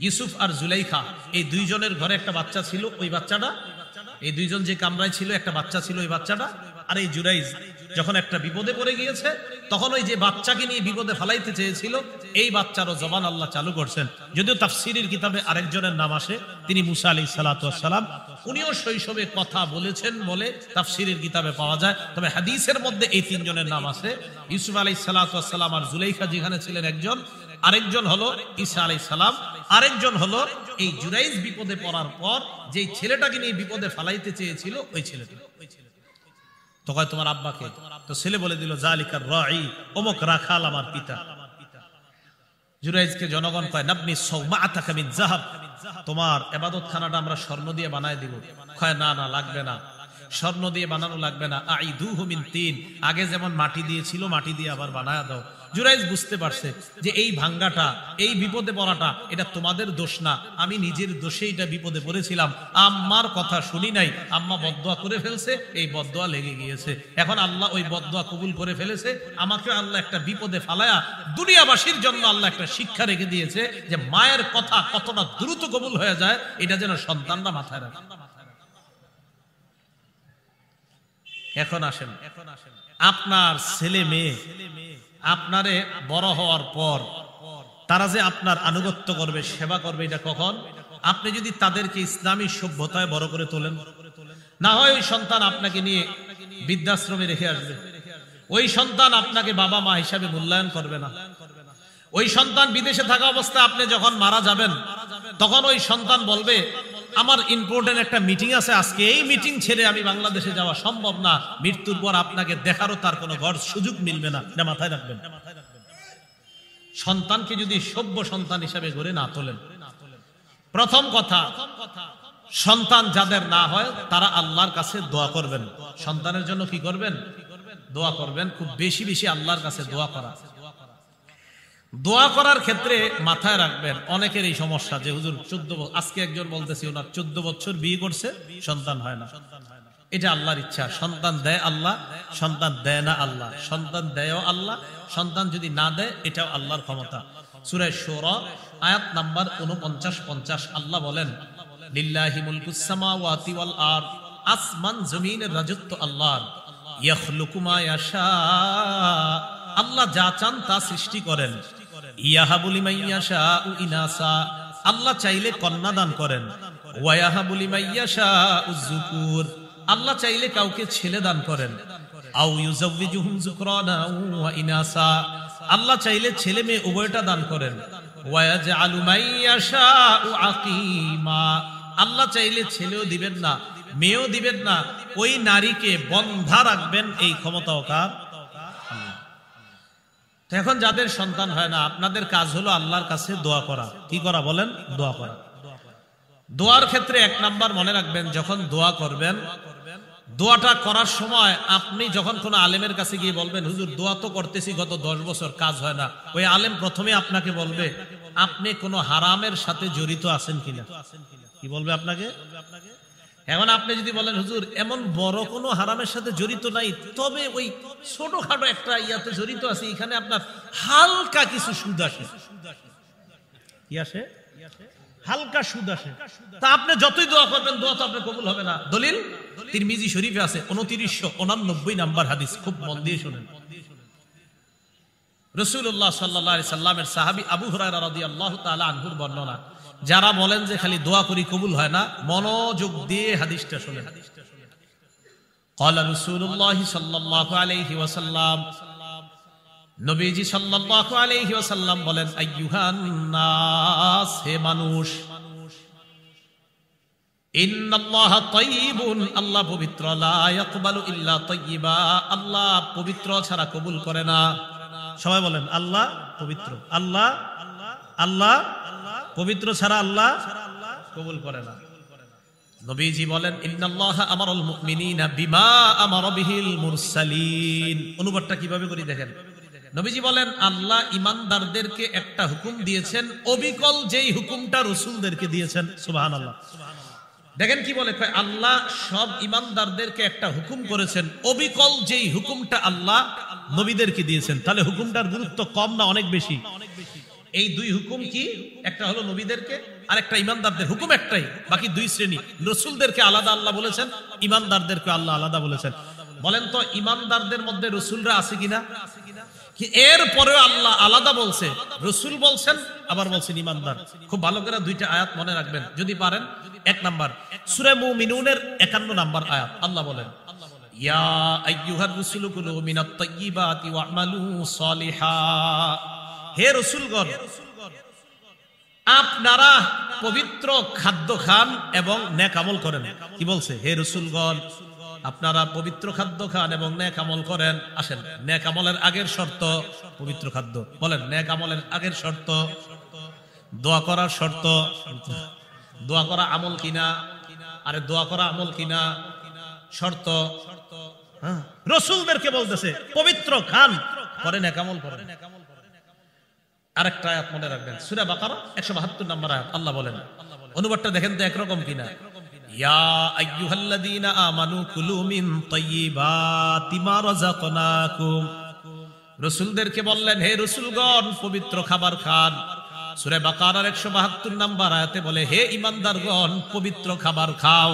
ইউসুফ আর জুলাইখা, এই দুইজনের ঘরে একটা বাচ্চা ছিল। ওই বাচ্চাটা, এই দুইজন যে কামরায় ছিল, একটা বাচ্চা ছিল ওই বাচ্চাটা। আর এই জুরাইজ যখন একটা বিপদে পড়ে গিয়েছে, তখন ওই যে বাচ্চাকে নিয়ে বিপদে ফেলাইতে চেয়েছিল, এই বাচ্চারও জবান আল্লাহ চালু করছেন। যদিও তাফসীরের কিতাবে আরেকজনের নাম আসে, তিনি মুসা আলাইহিস সালাতু ওয়াস সালাম, উনিও শৈশবে কথা বলেছেন বলে তাফসীরের কিতাবে পাওয়া যায়। তবে হাদিসের মধ্যে এই তিনজনের নাম আছে। ইউসুফ আলাইহিস সালাতু ওয়াস সালাম আর জুলাইখা যেখানে ছিলেন একজন, আরেকজন হলো ঈসা আলাইহিস সালাম, আরেকজন হলো এই জুরাইজ বিপদে পড়ার পর যেই ছেলেটাকে নিয়ে বিপদে ফালাইতে চেয়েছিল ওই ছেলেটা। তো কয় তোমার আব্বাকে? তো ছেলে বলে দিল জালিকার রাঈ, অমুক রাখাল আমার পিতা। জুরাইজকে জনগণ কয় নাবনি সাওমাআতাকা মিন যাহাব, তোমার ইবাদতখানাটা আমরা স্বর্ণ দিয়ে বানায় দিব। কয় না না, লাগবে না, স্বর্ণ দিয়ে বানানো লাগবে না, আইদুহু মিন তিন, আগে যেমন মাটি দিয়েছিল মাটি দিয়ে আবার বানায় দাও। জুরাইজ বুঝতে পারছে যে এই ভাঙ্গাটা, এই বিপদে পড়াটা এটা তোমাদের দোষ না, আমি নিজের দোষে এটা বিপদে পড়েছিলাম, আম্মার কথা শুনি নাই, আম্মা বদদোয়া করে ফেলছে, এই বদদোয়া লেগে গিয়েছে, এখন আল্লাহ ওই বদদোয়া কবুল করে ফেলেছে, আমাকে আল্লাহ একটা বিপদে ফালায়া দুনিয়াবাসীর জন্য আল্লাহ একটা শিক্ষা রেখে দিয়েছে যে মায়ের কথা কতটা দ্রুত কবুল হয়ে যায়, এটা যেন সন্তানরা মাথায় রাখে। এখন আসেন, আপনার ছেলে মেয়ে আপনারে বড় হওয়ার পর তারা যে আপনার আনুগত্য করবে, সেবা করবে, এটা কখন? আপনি যদি তাদেরকে ইসলামী সভ্যতায় বড় করে তোলেন। না হয় ওই সন্তান আপনাকে নিয়ে বৃদ্ধাশ্রমে রেখে আসবে, ওই সন্তান আপনাকে বাবা মা হিসাবে মূল্যায়ন করবে না, ওই সন্তান বিদেশে থাকা অবস্থায় আপনি যখন মারা যাবেন তখন ওই সন্তান বলবে আমার ইম্পর্টেন্ট একটা মিটিং আছে আজকে, এই মিটিং ছেড়ে আমি বাংলাদেশে যাওয়া সম্ভব না, মৃত্যুর পর আপনাকে দেখারও তার কোনো ঘর সুযোগ মিলবে না, এটা মাথায় রাখবেন। সন্তানকে যদি সভ্য সন্তান হিসাবে গড়ে না তোলেন, প্রথম কথা, সন্তান যাদের না হয় তারা আল্লাহর কাছে দোয়া করবেন, সন্তানের জন্য কি করবেন? দোয়া করবেন, খুব বেশি বেশি আল্লাহর কাছে দোয়া করা। দোয়া করার ক্ষেত্রে মাথায় রাখবেন অনেকের এই সমস্যা যে হুজুর 14 বছর, আজকে একজন বলতেছি ওনার 14 বছর বিয়ে করছে, সন্তান হয় না। এটা আল্লাহর ইচ্ছা, সন্তান দেয় আল্লাহ, সন্তান দেয় না আল্লাহ, সন্তান দেয়ও আল্লাহ, সন্তান যদি না দেয় এটাও আল্লাহর ক্ষমতা। সূরা শূরা আয়াত নাম্বার 49-50 আল্লাহ বলেন লিল্লাহি মুলকুস সামাওয়াতি ওয়াল আরদ, আসমান জমিনের রাজত্ব আল্লাহর, ইয়াখলুকু মা ইয়াশা, আল্লাহ যা চান তা সৃষ্টি করেন, ইয়াহাবু লিমান ইয়াশাউ ইনাসা, আল্লাহ চাইলে কন্যা দান করেন, ওয়া ইয়াহাবু লিমান ইয়াশাউ যুকুর, আল্লাহ চাইলে কাউকে ছেলে দান করেন, আও ইউযাওয়িজুহুম যুকরানা ওয়া ইনাসা, আল্লাহ চাইলে ছেলে মেয়ে উভয়টা দান করেন, ওয়া ইয়াজআলু মান ইয়াশাউ আকীমা, আল্লাহ চাইলে ছেলেও দিবেন না মেয়েও দিবেন না, ওই নারীকে বন্ধা রাখবেন, এই ক্ষমতাও কার? এখন যাদের সন্তান হয় না, আপনাদের কাজ হলো আল্লাহর কাছে দোয়া করা। কি করা বলেন? দোয়া করা। দোয়ার ক্ষেত্রে এক নাম্বার মনে রাখবেন, যখন দোয়া করবেন, দোয়াটা করার সময় আপনি যখন কোনো আলেমের কাছে গিয়ে বলবেন হুজুর দোয়া তো করতেছি গত 10 বছর, কাজ হয় না, ওই আলেম প্রথমে আপনাকে বলবে আপনি কোনো হারামের সাথে জড়িত আছেন কিনা। কি বলবে আপনাকে? এখন আপনি যদি বলেন হুজুর এমন বড় কোনো হারামের সাথে জড়িত নাই, তবে ওই ছোটখাটো একটা ইয়াতে জড়িত আছে, এখানে আপনার হালকা কিছু সুদ আসে, কি আসে? হালকা সুদ আসে, তা আপনি যতই দোয়া করবেন দোয়া তো আপনার কবুল হবে না। দলিল তিরমিজি শরীফে আছে 2989 নাম্বার হাদিস, খুব মন দিয়ে শুনেন। রাসূলুল্লাহ সাল্লাল্লাহু আলাইহি সাল্লামের সাহাবী আবু হুরায়রা রাদিয়াল্লাহু তাআলা আনহুর বর্ণনা, যারা বলেন যে খালি দোয়া করি কবুল হয় না, মনোযোগ দিয়ে হাদিসটা শুনেন। ক্বালা রাসূলুল্লাহ সাল্লাল্লাহু আলাইহি ওয়াসাল্লাম, নবীজি সাল্লাল্লাহু আলাইহি ওয়াসাল্লাম বলেন আইয়ুহান নাস, হে মানুষ, ইন্নাল্লাহা তাইয়িবুন, আল্লাহ পবিত্র, লা ইয়াকবালু ইল্লা তাইয়িবা, আল্লাহ পবিত্র ছাড়া কবুল করে না। সবাই বলেন আল্লাহ পবিত্র, আল্লাহ আল্লাহ পবিত্র ছাড়া আল্লাহ কবুল করে না। নবীজি বলেন ইন্নাল্লাহা আমারাল মুমিনিনা বিমা আমারা বিহিল মুরসালিন। অনুবাদটা কিভাবে করি দেখেন। নবীজি বলেন আল্লাহ ঈমানদারদেরকে একটা হুকুম দিয়েছেন, অবিকল যেই হুকুমটা রাসূলদেরকে দিয়েছেন। সুবহানাল্লাহ। দেখেন কি বলে, আল্লাহ সব ঈমানদারদেরকে একটা হুকুম করেছেন, অবিকল যেই হুকুমটা আল্লাহ নবীদেরকে দিয়েছেন। তাহলে হুকুমটার গুরুত্ব কম না অনেক বেশি? এই দুই হুকুম কি? একটা হলো নবীদেরকে, আর একটা ঈমানদারদের। হুকুম একটাই, বাকি দুই শ্রেণী। রাসূলদেরকে আলাদা আল্লাহ বলেছেন, ঈমানদারদেরকে আল্লাহ আলাদা বলেছেন। বলেন তো ঈমানদারদের মধ্যে রাসূলরা আছে কিনা? কি এরপরেও আল্লাহ আলাদা বলছে, রাসূল বলছেন, আবার বলছেন ঈমানদার। খুব ভালো করে দুইটা আয়াত মনে রাখবেন যদি পারেন। এক নাম্বার সূরা মুমিনুনের 51 নাম্বার আয়াত, আল্লাহ বলেন ইয়া আইয়ুহার রাসূলু কুলু মিনাত তাইয়্যিবাতি ওয়া'মালু সালিহা, হে রাসূলগণ আপনারা পবিত্র খাদ্য খান এবং নেক আমল করেন। কি বলছে? হে রাসূলগণ, আপনারা পবিত্র খাদ্য খান এবং নেক আমল করেন। আসেন, নেক আমলের আগের শর্ত পবিত্র খাদ্য। বলেন, নেক আমলের আগের শর্ত দোয়া করার শর্ত। দোয়া করা আমল কিনা? আরে দোয়া করা আমল কিনা? শর্ত। রাসূলদেরকে বলতেছে পবিত্র খান, পরে নেক আমল করেন। আরেকটা আয়াত মনে রাখবেন, সূরা বাকারা 172 নম্বর আয়াত। আল্লাহ বলেন, অনুবাদটা দেখেন তো একরকম কিনা। ইয়া আইয়ুহাল্লাযীনা আমানু কুলু মিন তাইয়্যিবাতি মা রাযাকনাকুম। রাসূলদেরকে বললেন, হে রাসূলগণ, পবিত্র খাবার খান। সূরা বাকারার 172 নম্বর আয়াতে বলে, হে ঈমানদারগণ, পবিত্র খাবার খাও।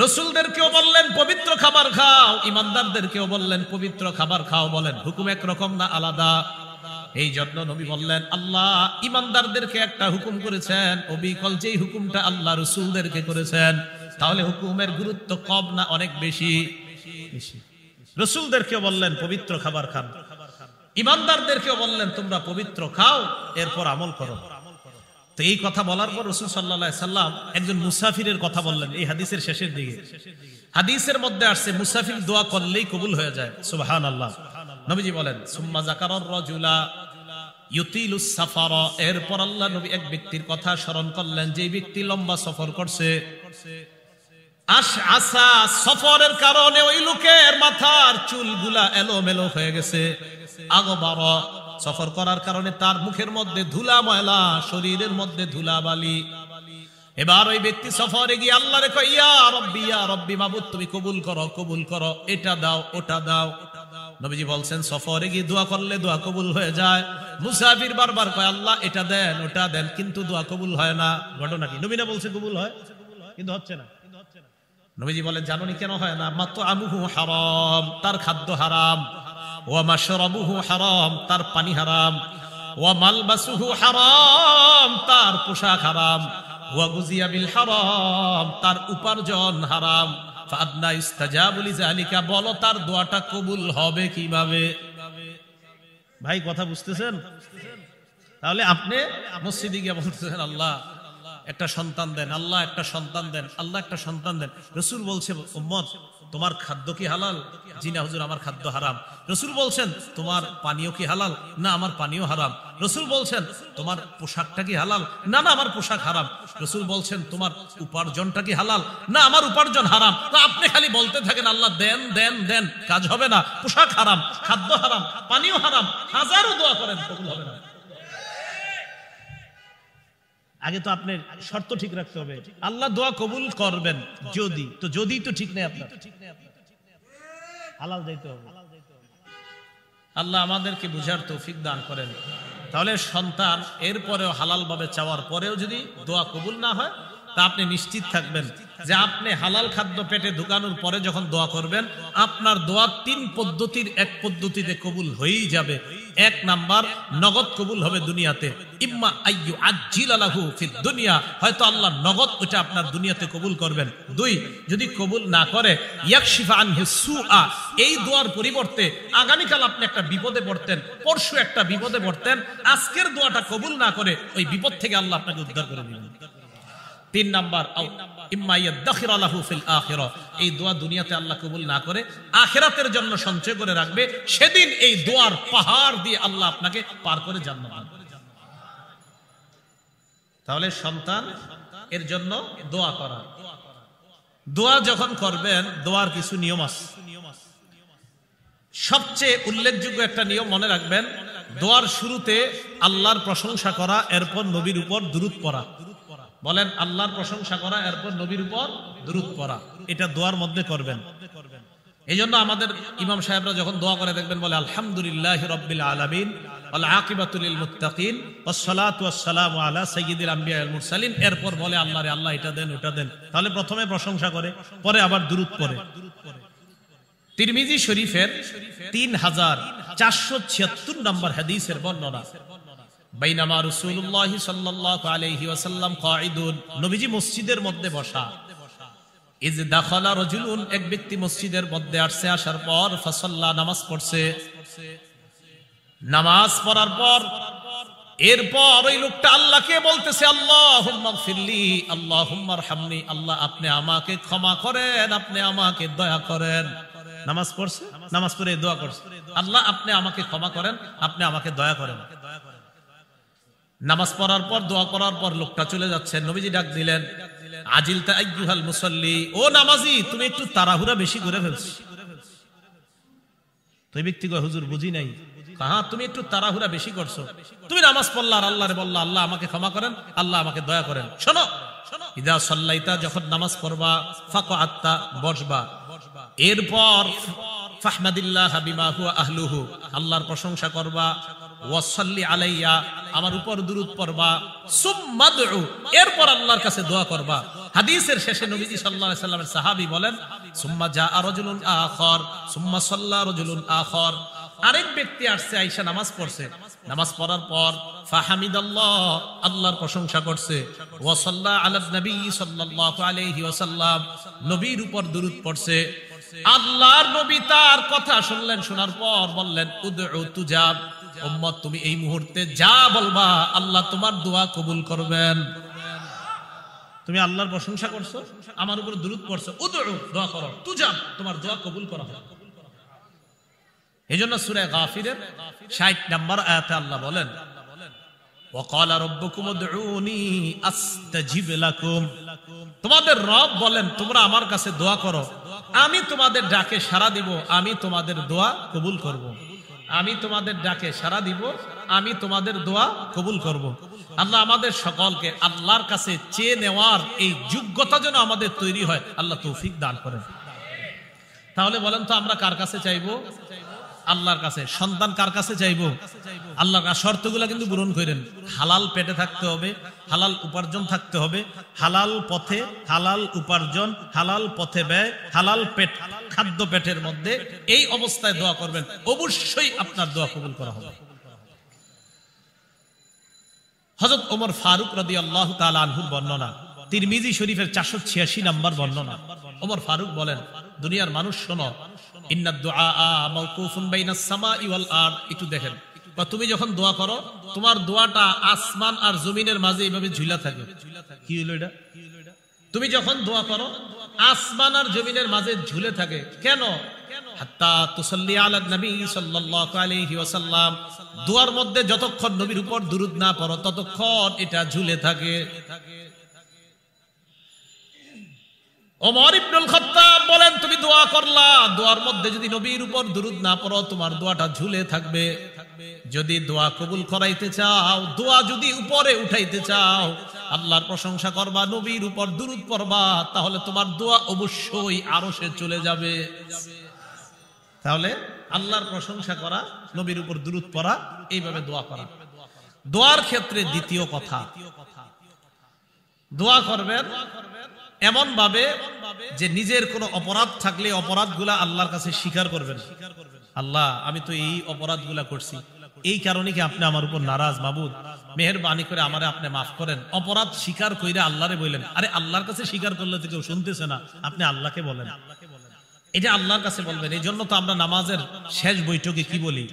রাসূলদেরকেও বললেন পবিত্র খাবার খাও, ঈমানদারদেরকেও বললেন পবিত্র খাবার খাও। বলেন, হুকুম একরকম না আলাদা? এই জন্য নবী বললেন, আল্লাহ ঈমানদারদেরকে একটা হুকুম করেছেন, অবিকল যেই হুকুমটা আল্লাহ রাসূলদেরকে করেছেন, তাহলে হুকুমের গুরুত্ব কম না অনেক বেশি? রাসূলদেরকেও বললেন পবিত্র খাবার খান, ঈমানদারদেরকেও বললেন তোমরা পবিত্র খাও, এরপর আমল করো। তো এই কথা বলার পর রাসূল সাল্লাল্লাহু আলাইহি সাল্লাম একজন মুসাফিরের কথা বললেন এই হাদিসের শেষের দিকে। হাদিসের মধ্যে আসছে মুসাফির দোয়া করলেই কবুল হয়ে যায়। সুবহানাল্লাহ। নবীজি বলেন, সুম্মা যাকারার রাজুলা ইউতিলুস সাফারা। এরপর আল্লাহ নবী এক ব্যক্তির কথা স্মরণ করলেন, যে ব্যক্তি লম্বা সফর করছে। আশআসা, সফরের কারণে ওই লোকের মাথার চুলগুলা এলোমেলো হয়ে গেছে। আগবারা, সফর করার কারণে তার মুখের মধ্যে ধুলা ময়লা, শরীরের মধ্যে ধুলা বালি। এবার ওই ব্যক্তি সফরে গিয়ে আল্লাহরে কয়, ইয়া রব্বি, মাবুদ তুমি কবুল করো, কবুল করো, এটা দাও, ওটা দাও। নবীজি বলছেন, সফরে গিয়ে দোয়া করলে দোয়া কবুল হয়ে যায়। মুসাফির বারবার কয়, আল্লাহ এটা দেন, ওটা দেন, কিন্তু দোয়া কবুল হয় না। ঘটনা কি? নবী না বলছে কবুল হয়, কিন্তু হচ্ছে না। নবীজি বলেন, জানোনি কেন হয় না? মাতআমুহু হারাম, তার খাদ্য হারাম। ওয়া মাশরাবুহু হারাম, তার পানি হারাম। ওয়া মালবাসুহু হারাম, তার পোশাক হারাম। ওয়া গুজিয়া বিল হারাম, তার উপার্জন হারাম। ফাআদনা ইস্তাজাবু লিযালিকা, বলো তার দোয়াটা কবুল হবে কিভাবে? ভাই কথা বুঝতেছেন? তাহলে আপনি মসজিদে গিয়ে বলতেছেন, আল্লাহ একটা সন্তান দেন, আল্লাহ একটা সন্তান দেন, আল্লাহ একটা সন্তান দেন। রাসূল বলছে, উম্মত তোমার খাদ্য কি হালাল? জি না হুজুর, আমার খাদ্য হারাম। রাসূল বলছেন, তোমার পানীয় কি হালাল? না, আমার পানীয় হারাম। রাসূল বলছেন, তোমার পোশাকটা কি হালাল? না, না, আমার পোশাক হারাম। রাসূল বলছেন, তোমার উপার্জনটা কি হালাল? না, আমার উপার্জন হারাম। তো আপনি খালি বলতে থাকেন, আল্লাহ দেন দেন দেন, কাজ হবে না। পোশাক হারাম, খাদ্য হারাম, পানীয় হারাম, হাজারো দোয়া করেন, কবুল হবে না। আগে তো আপনার শর্ত ঠিক রাখতে হবে, আল্লাহ দোয়া কবুল করবেন যদি। তো যদি তো ঠিক নেই, আপনার হালাল দিতে হবে। আল্লাহ আমাদেরকে বুঝার তৌফিক দান করেন। তাহলে সন্তান এরপরেও হালাল ভাবে চাওয়ার পরেও যদি দোয়া কবুল না হয়, তা আপনি নিশ্চিত থাকবেন যে আপনি হালাল খাদ্য পেটে ঢুকানোর পরে যখন দোয়া করবেন, আপনার দোয়া 3 পদ্ধতির এক পদ্ধতিতে কবুল হয়েই যাবে। 1 নাম্বার, নগদ কবুল হবে দুনিয়াতে। ইম্মা আইয়ু আজ্জিলা লাহু ফিদ দুনিয়া, হয়তো আল্লাহ নগদ ওটা আপনার দুনিয়াতে কবুল করবেন। 2, যদি কবুল না করে, ইয়াকশিফা আনহু সুআ, এই দোয়ার পরিবর্তে আগামীকাল আপনি একটা বিপদে পড়তেন, পরশু একটা বিপদে পড়তেন, আজকের দোয়াটা কবুল না করে ওই বিপদ থেকে আল্লাহ আপনাকে উদ্ধার করে দিবেন। 3 নাম্বার, ইম্মা ইয়াদখিরা লাহু ফিল আখিরাহ, এই দোয়া দুনিয়াতে আল্লাহ কবুল না করে আখিরাতের জন্য সঞ্চয় করে রাখবে। সেদিন এই দোয়ার পাহাড় দিয়ে আল্লাহ আপনাকে পার করে জান্নাত দান করবে। তাহলে সন্তান এর জন্য দোয়া করা। দোয়া যখন করবেন, দোয়ার কিছু নিয়ম আছে। সবচেয়ে উল্লেখযোগ্য একটা নিয়ম মনে রাখবেন, দোয়ার শুরুতে আল্লাহর প্রশংসা করা, এরপর নবীর উপর দুরূদ পড়া। বলেন, আল্লাহর প্রশংসা করা, এরপর নবীর উপর দুরূদ পড়া, এটা দোয়ার মধ্যে করবেন। এই জন্য আমাদের ইমাম সাহেবরা যখন দোয়া করে দেখবেন বলে, আলহামদুলিল্লাহি রাব্বিল আলামিন ওয়াল আকিবাতু লিল মুত্তাকিন ওয়াস সালাতু ওয়াস সালামু আলা সাইয়্যিদিল আমবিয়া ওয়াল মুরসালিন। এরপর বলে, আল্লাহ রে আল্লাহ এটা দেন, ওটা দেন। তাহলে প্রথমে প্রশংসা করে, পরে আবার দুরূদ পড়ে। তিরমিজি শরীফের 3476 নম্বর হাদিসের বর্ণনা, বাইনামা রাসূলুল্লাহ সাল্লাল্লাহু আলাইহি ওয়াসাল্লাম কাঈদুন, নবীজি মসজিদের মধ্যে বসা। ইজ দাখালা রাজুলুন, এক ব্যক্তি মসজিদের মধ্যে আসছে, আসার পর ফাসাল্লা, নামাজ পড়ছে। নামাজ পড়ার পর এরপর ওই লোকটা আল্লাহকে বলতেছে আল্লাহুম্মা গফিরলি আল্লাহুম্মা আরহামনি, আল্লাহ আপনি আমাকে ক্ষমা করেন, আপনি আমাকে দয়া করেন। নামাজ পড়ছে, নামাজ পড়ে দোয়া করছে, আল্লাহ আপনি আমাকে ক্ষমা করেন, আপনি আমাকে দয়া করেন। নামাজ পড়ার পর দোয়া করার পর লোকটা চলে যাচ্ছে। নবীজি ডাক দিলেন, আজিলতা আইয়ুহাল মুসাল্লি, ও নামাজি তুমি একটু তাড়াহুড়া বেশি করে ফেলছো। তুই ব্যক্তি কয় হুজুর বুঝি নাই। হ্যাঁ তুমি একটু তাড়াহুড়া বেশি করছো, তুমি নামাজ পড়লা আর আল্লাহরে বললা আল্লাহ আমাকে ক্ষমা করেন, আল্লাহ আমাকে দয়া করেন। শোনো, ইদা সাল্লাইতা যখন নামাজ পড়বা ফাকআত্তা বসবা, এরপর ফাহমাদিল্লাহ বিমা হুয়া আহলুহু, আল্লাহর প্রশংসা করবা, ওয়াসাল্লি আলাইয়া আমার উপর দুরূদ পড়বা, সুম্মা দুউ এরপর আল্লাহর কাছে দোয়া করবা। হাদিসের শেষে নবীজি সাল্লাল্লাহু আলাইহি সাল্লামের সাহাবী বলেন, সুম্মা জাআ রাজুলুন আখার সুম্মা সাল্লা রাজুলুন আখার, আরেক ব্যক্তি আসছে আয়েশা নামাজ পড়ছে, নামাজ পড়ার পর ফাহামিদাল্লাহ আল্লাহর প্রশংসা করছে, ওয়া সাল্লা আলা নবী সাল্লাল্লাহু আলাইহি ওয়াসাল্লাম নবীর উপর দুরূদ পড়ছে। আল্লাহর নবী তার কথা শুনলেন, শোনার পর বললেন উদউ তুজাব, উম্মত তুমি এই মুহূর্তে যা বলবা আল্লাহ তোমার দোয়া কবুল করবেন। তুমি আল্লাহর প্রশংসা করছো, আমার উপর দুরূদ পড়ছো, উদউ দোয়া করো, তুজাব তোমার দোয়া কবুল করা হবে। এজন্য সূরা গাফিরের ৬০ নম্বর আয়াতে আল্লাহ বলেন, ওয়াকালা রাব্বুকুম উদউনি আস্তাজিব লাকুম, তোমাদের রব বলেন তোমরা আমার কাছে দোয়া করো, আমি তোমাদের ডাকে সাড়া দিব, আমি তোমাদের দোয়া কবুল করব। আমি তোমাদের ডাকে সাড়া দিব, আমি তোমাদের দোয়া কবুল করব। আল্লাহ আমাদের সকলকে আল্লাহর কাছে চেয়ে নেওয়ার এই যোগ্যতা যেন আমাদের তৈরি হয়, আল্লাহ তৌফিক দান করেন। তাহলে বলেন তো আমরা কার কাছে চাইবো? আল্লাহর কাছে। সন্তান কার কাছে চাইবো? আল্লাহর কাছে। শর্তগুলো কিন্তু পূরণ করেন, হালাল পেটে থাকতে হবে, হালাল উপার্জন থাকতে হবে, হালাল পথে হালাল উপার্জন, হালাল পথে ব্যয়, হালাল পেট, খাদ্য পেটের মধ্যে, এই অবস্থায় দোয়া করবেন, অবশ্যই আপনার দোয়া কবুল করা হবে। হযরত ওমর ফারুক রাদিয়াল্লাহু তাআলা আনহুর বর্ণনা, তিরমিজি শরীফের 486 নম্বর বর্ণনা। ওমর ফারুক বলেন, দুনিয়ার মানুষ শোনো, ইন্নাদ দুআ মাওকুফুন বাইনাস সামাই ওয়াল আরদ। একটু দেখেন, তুমি যখন দোয়া করো তোমার দোয়াটা আসমান আর জমিনের মাঝে এইভাবে ঝুলা থাকে। কি হলো এটা? তুমি যখন দোয়া করো আসমান আর জমিনের মাঝে ঝুলে থাকে। কেন? হাত্তা তুসাল্লি আলা নবী সাল্লাল্লাহু আলাইহি ওয়াসাল্লাম, দোয়ার মধ্যে যতক্ষণ নবীর উপর দুরূদ না পড়ো ততক্ষণ এটা ঝুলে থাকে। ওমর ইবনুল খাত্তাব বলেন, তুমি দোয়া করলা, দোয়ার মধ্যে যদি নবীর উপর দুরূদ না পড়ো তোমার দোয়াটা ঝুলে থাকবে। যদি দোয়া কবুল করাইতে চাও, দোয়া যদি উপরে উঠাইতে চাও, আল্লাহর প্রশংসা করবা, নবীর উপর দুরূদ পড়বা, তাহলে তোমার দোয়া অবশ্যই আরশে চলে যাবে। তাহলে আল্লাহর প্রশংসা করা, নবীর উপর দুরূদ পড়া, এইভাবে দোয়া করা। দোয়ার ক্ষেত্রে দ্বিতীয় কথা, দোয়া করবেন এমন ভাবে যে নিজের কোনো অপরাধ থাকলে অপরাধগুলা আল্লাহর কাছে স্বীকার করবেন। আল্লাহ আমি তো এই অপরাধগুলা করছি, এই কারণে কি আপনি আমার উপর নারাজ, মাবুদ মেহেরবানি করে আমারে আপনি মাফ করেন। অপরাধ স্বীকার কইরা আল্লাহরে বললেন। আরে আল্লাহর কাছে স্বীকার করলে তো কেউ শুনতেছে না, আপনি আল্লাহকে বলেন, এটা আল্লাহর কাছে বলবেন। এই জন্য তো আমরা নামাজের শেষ বৈঠকে কি বলি?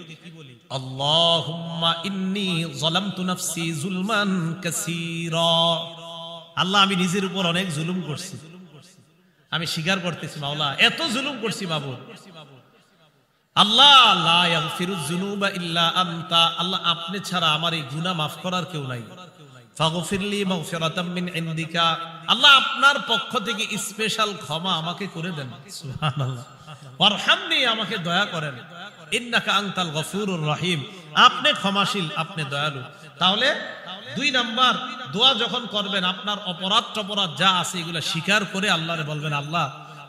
আল্লাহুম্মা ইন্নী যালামতু নাফসি যুলমান কাসীরা, আল্লাহ আমি নিজের উপর অনেক জুলুম করছি, আমি স্বীকার করতেছি মাওলা এত জুলুম করছি মাবুদ। আল্লাহ লা ইয়াগফিরুয যুনুবা ইল্লা আনতা, আল্লাহ আপনি ছাড়া আমার এই গুনাহ মাফ করার কেউ নাই। ফাগফিরলি মাগফিরাতাম মিন ইনদিকা, আল্লাহ আপনার পক্ষ থেকে স্পেশাল ক্ষমা আমাকে করে দেন। সুবহানাল্লাহ। ওয়ারহামনি, আমাকে দয়া করেন। ইন্নাকা আনতাল গফুরুর রহিম, আপনি ক্ষমাশীল, আপনি দয়ালু। তাহলে 2 নাম্বার, দোয়া যখন করবেন আপনার অপরাধ টপরাধ যা আছে এগুলা স্বীকার করে আল্লাহরে বলবেন, আল্লাহ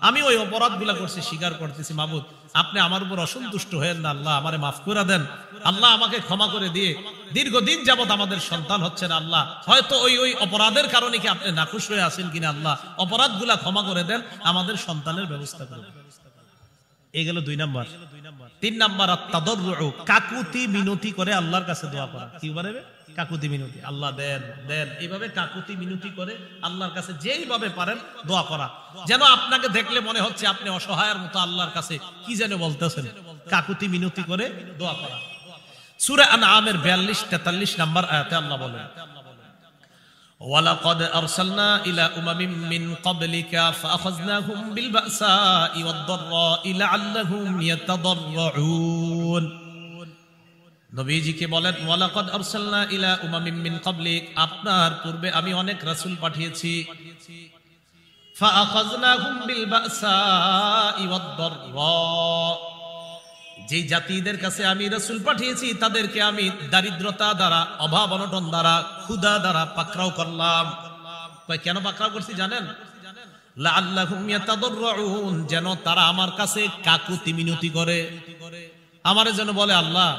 আমি ওই অপরাধগুলা করছি, স্বীকার করতেছি, মাবুদ আপনি আমার উপর অসন্তুষ্ট হয়েন না, আল্লাহ আমারে মাফ করে দেন। আল্লাহ আমাকে ক্ষমা করে দিয়ে, দীর্ঘদিন যাবত আমাদের সন্তান হচ্ছে না, আল্লাহ হয়তো ওই অপরাধের কারণে কি আপনি নাখুশ হয়ে আছেন কিনা, আল্লাহ অপরাধগুলা ক্ষমা করে দেন, আমাদের সন্তানের ব্যবস্থা করেন। এই গেল 2 নাম্বার। 3 নাম্বার আত-তাদাররু, কাকুতি মিনতি করে আল্লাহর কাছে দোয়া করা। কি বলে? কাকুতি মিনতি, আল্লাহ দেন দেন, এইভাবে কাকুতি মিনতি করে আল্লাহর কাছে যেইভাবে পারেন দোয়া করা, যেন আপনাকে দেখলে মনে হচ্ছে আপনি অসহায়ের মতো আল্লাহর কাছে কি যেন বলতেছেন। কাকুতি মিনতি করে দোয়া করা। সূরা আনআমের 42-43 নম্বর আয়াতে আল্লাহ বলেন, ওয়ালাকাদ আরসালনা ইলা উমামিন মিন ক্বাবলিকা ফাআখাযনাহুম বিল বাসাই ওয়াদ দাররাই লাআল্লাহুম ইয়াতাদাররুন। নবীজিকে বলেন, ওয়ালাকাদ আরসালনা ইলা উমামিন মিন ক্বাবলিক, আপনার পূর্বে আমি অনেক রাসূল পাঠিয়েছি। ফাআখাযনাহুম বিল বাসাই ওয়াদ দাররা, যে জাতিদের কাছে আমি রাসূল পাঠিয়েছি তাদেরকে আমি দারিদ্রতা দ্বারা, অভাব অনটন দ্বারা, ক্ষুধা দ্বারা পাকড়াও করলাম। কেন পাকড়াও করছি জানেন? লাআল্লাহুম ইয়াতাদাররুন, যেন তারা আমার কাছে কাকুতি মিনতি করে, আমারে যেন বলে আল্লাহ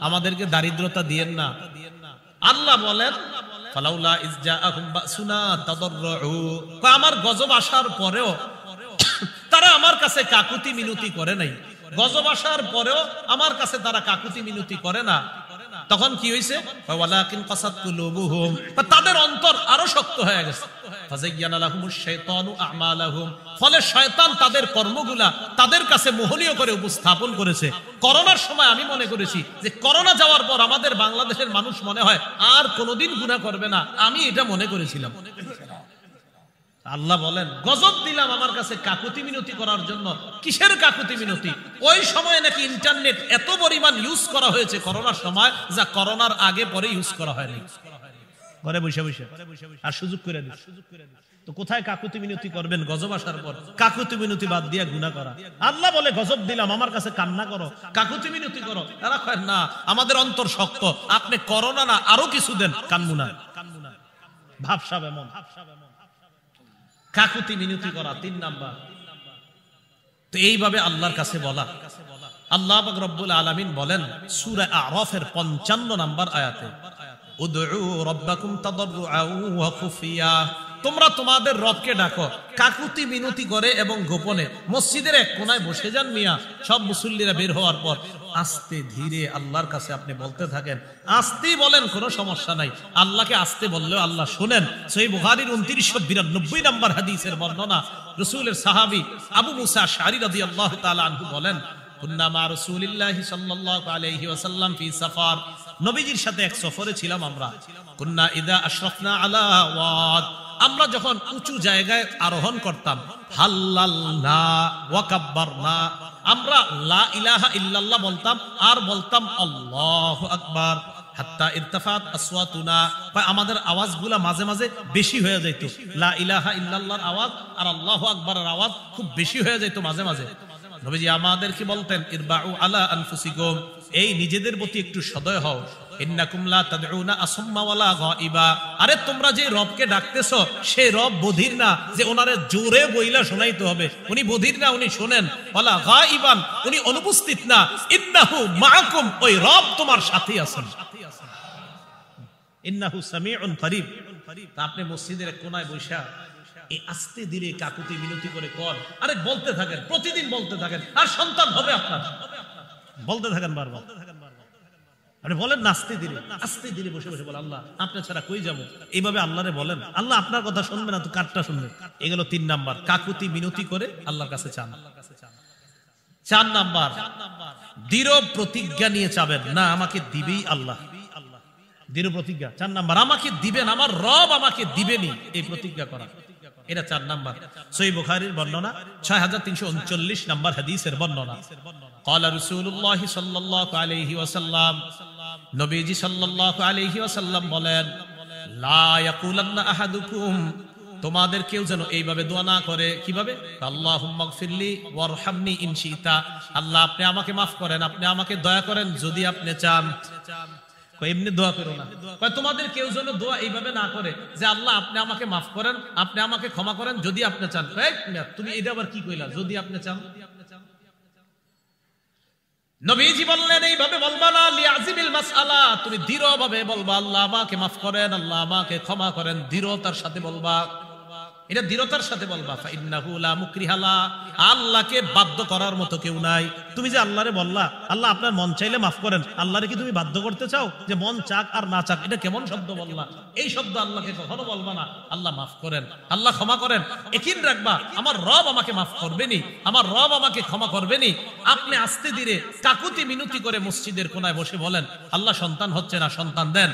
আমাদেরকে দারিদ্রতা দিয়েন না। আল্লাহ বলেন, ফালাউলা ইজ জাআহুম বাসুনা তাদাররু, আমার গজব আসার পরেও তারা আমার কাছে কাকুতি মিনতি করে নাই। গজব আসার পরেও আমার কাছে তারা কাকুতি মিনতি করে না। তখন কি হয়েছে? ওয়ালাকিন কাসাত কুলুবুহুম, তাদের অন্তর আরো শক্ত হয়ে গেছে। ফাযায়্যানা লাহুমুশ শাইতানু আ'মালাহুম, ফলে শয়তান তাদের কর্মগুলা তাদের কাছে মোহনীয় করে উপস্থাপন করেছে। করোনার সময় আমি মনে করেছি যে করোনা যাওয়ার পর আমাদের বাংলাদেশের মানুষ মনে হয় আর কোনোদিন গুনাহ করবে না, আমি এটা মনে করেছিলাম। আল্লাহ বলেন, গজব দিলাম আমার কাছে কাকুতি মিনতি করার জন্য। কিসের কাকুতি মিনতি? ওই সময় নাকি ইন্টারনেট এত পরিমাণ ইউজ করা হয়েছে করোনার সময়, যা করোনার আগে পরে ইউজ করা হয়নি। ঘরে বসে বসে আর সুযোগ করে দিন। তো কোথায় কাকুতি মিনতি করবেন গজব আসার পর? কাকুতি মিনতি বাদ দিয়া গুনাহ করা। আল্লাহ বলে, গজব দিলাম আমার কাছে কান্না করো, কাকুতি মিনতি করো। তারা কয় না, আমাদের অন্তর শক্ত, আপনি করোনা না আরো কিছু দেন, কান্মু না। ভাবসাব এমন, কাকুতি মিনতি করা 3 নাম্বার। তো এইভাবে আল্লাহর কাছে বলা। আল্লাহ পাক রব্বুল আলামিন বলেন সূরা আরাফের 55 নাম্বার আয়াতে, উদউ রাব্বাকুম তাদাররুআন ওয়া খুফিয়া, তোমরা তোমাদের রবকে ডাকো কাকুতি মিনতি করে এবং গোপনে। মসজিদের এক কোনায় বসে যান মিয়া, সব মুসল্লিরা বের হওয়ার পর আস্তে ধীরে আল্লাহর কাছে আপনি বলতে থাকেন। আস্তেই বলেন, কোনো সমস্যা নাই, আল্লাহকে আস্তে বললেও আল্লাহ শুনেন। সহিহ বুখারীর 2992 নম্বর হাদিসের বর্ণনা, রাসূলের সাহাবী আবু মুসা আশআরী রাদিয়াল্লাহু তাআলা আনহু বলেন, কুন্না মা রাসূলিল্লাহি সাল্লাল্লাহু আলাইহি ওয়াসাল্লাম ফি সাফার, নবীজির সাথে এক সফরে ছিলাম আমরা। কুন্না ইদা আশরাফনা আলা ওয়াদ, আমরা যখন উঁচু জায়গায় আরোহণ করতাম, হাল্লালনা ওয়া কাব্বারনা, আমরা লা ইলাহা ইল্লাল্লাহ বলতাম আর বলতাম আল্লাহু আকবার, হাত্তা ইরতাফাত আসওয়াতুনা, আমাদের আওয়াজগুলা মাঝে মাঝে বেশি হয়ে যাইত। লা ইলাহা ইল্লাল্লাহর আওয়াজ আর আল্লাহু আকবারের আওয়াজ খুব বেশি হয়ে যাইত মাঝে মাঝে। নবীজি আমাদেরকে বলতেন, ইরবাউ আলা আনফুসিকুম, এই নিজেদের প্রতি একটু সদয় হও। ইন্নাকুম লা তাদউনা আসাম্মা ওয়ালা গায়বা, আরে তোমরা যে রবকে ডাকতেছো সেই রব বধির না যে ওনারে জোরে বইলা শোনাইতে হবে। উনি বধির না, উনি শুনেন। ওয়ালা গায়বান, উনি অনুপস্থিত না। ইন্নাহু মাআকুম, ওই রব তোমার সাথেই আছেন। ইন্নাহু সামিউন করিব। আপনি মসজিদের কোনায় বসা এই আস্তে ধীরে কাকুতি মিনতি করে কর, আরে বলতে থাকেন, প্রতিদিন বলতে থাকেন, আর সন্তান হবে আপনার। বলতে থাকেন বারবার, আপনি বলেন না আস্তে ধীরে, আস্তে ধীরে বসে বসে বলেন, আল্লাহ আপনার ছাড়া কই যাবো, এইভাবে আল্লাহরে বলেন। আল্লাহ আপনার কথা শুনবে না তো কারটা শুনবে? এগুলো 3 নাম্বার, কাকুতি মিনতি করে আল্লাহর কাছে চান। 4 নাম্বার, দৃঢ় প্রতিজ্ঞা নিয়ে চাবেন, না আমাকে দিবেই আল্লাহ। দৃঢ় প্রতিজ্ঞা 4 নাম্বার, আমাকে দিবেন, আমার রব আমাকে দিবেনই, এই প্রতিজ্ঞা করা, এটা 4 নাম্বার। সহিহ বুখারীর বর্ণনা 6339 নাম্বার হাদিসের বর্ণনা। ক্বালা রাসূলুল্লাহ সাল্লাল্লাহু আলাইহি ওয়াসাল্লাম, নবীজি সাল্লাল্লাহু আলাইহি ওয়াসাল্লাম বলেন, লা ইয়াকুলান্না আহাদুকুম, তোমাদের কেউ যেন এইভাবে দোয়া না করে। কিভাবে? আল্লাহুম্মা গফিরলি ওয়ারহামনি ইন শিতা, আল্লাহ আপনি আমাকে মাফ করেন, আপনি আমাকে দয়া করেন যদি আপনি চান। এমনি দোয়া করো না, তোমাদের কেউ যেন দোয়া এইভাবে না করে যে আল্লাহ আপনি আমাকে মাফ করেন, আপনি আমাকে ক্ষমা করেন যদি আপনি চান। তুমি এটা আবার কি কইলা, যদি আপনি চান? নবীজি বললেন এইভাবে বলবা না, লিয়াজিবিল মাসআলা, তুমি দৃঢ়ভাবে বলবা আল্লাহ আমাকে মাফ করেন, আল্লাহ আমাকে ক্ষমা করেন, দৃঢ়তার সাথে বলবা। এটা দৃঢ়তার সাথে বলবা, ফাইন্নাহু লা মুকরিহা লা, আল্লাহকে বাধ্য করার মতো কেউ নাই। তুমি যে আল্লাহরে বললা আল্লাহ আপনার মন চাইলে মাফ করেন, আল্লাহরে কি তুমি বাধ্য করতে চাও যে মন চাক আর না চাক? এটা কেমন শব্দ বললা? এই শব্দ আল্লাহকে কখনো বলবা না। আল্লাহ মাফ করেন, আল্লাহ ক্ষমা করেন। একিন রাখবা আমার রব আমাকে মাফ করবেনি, আমার রব আমাকে ক্ষমা করবেনি। আপনি আস্তে ধীরে কাকুতি মিনতি করে মসজিদের কোনায় বসে বলেন, আল্লাহ সন্তান হচ্ছে না, সন্তান দেন।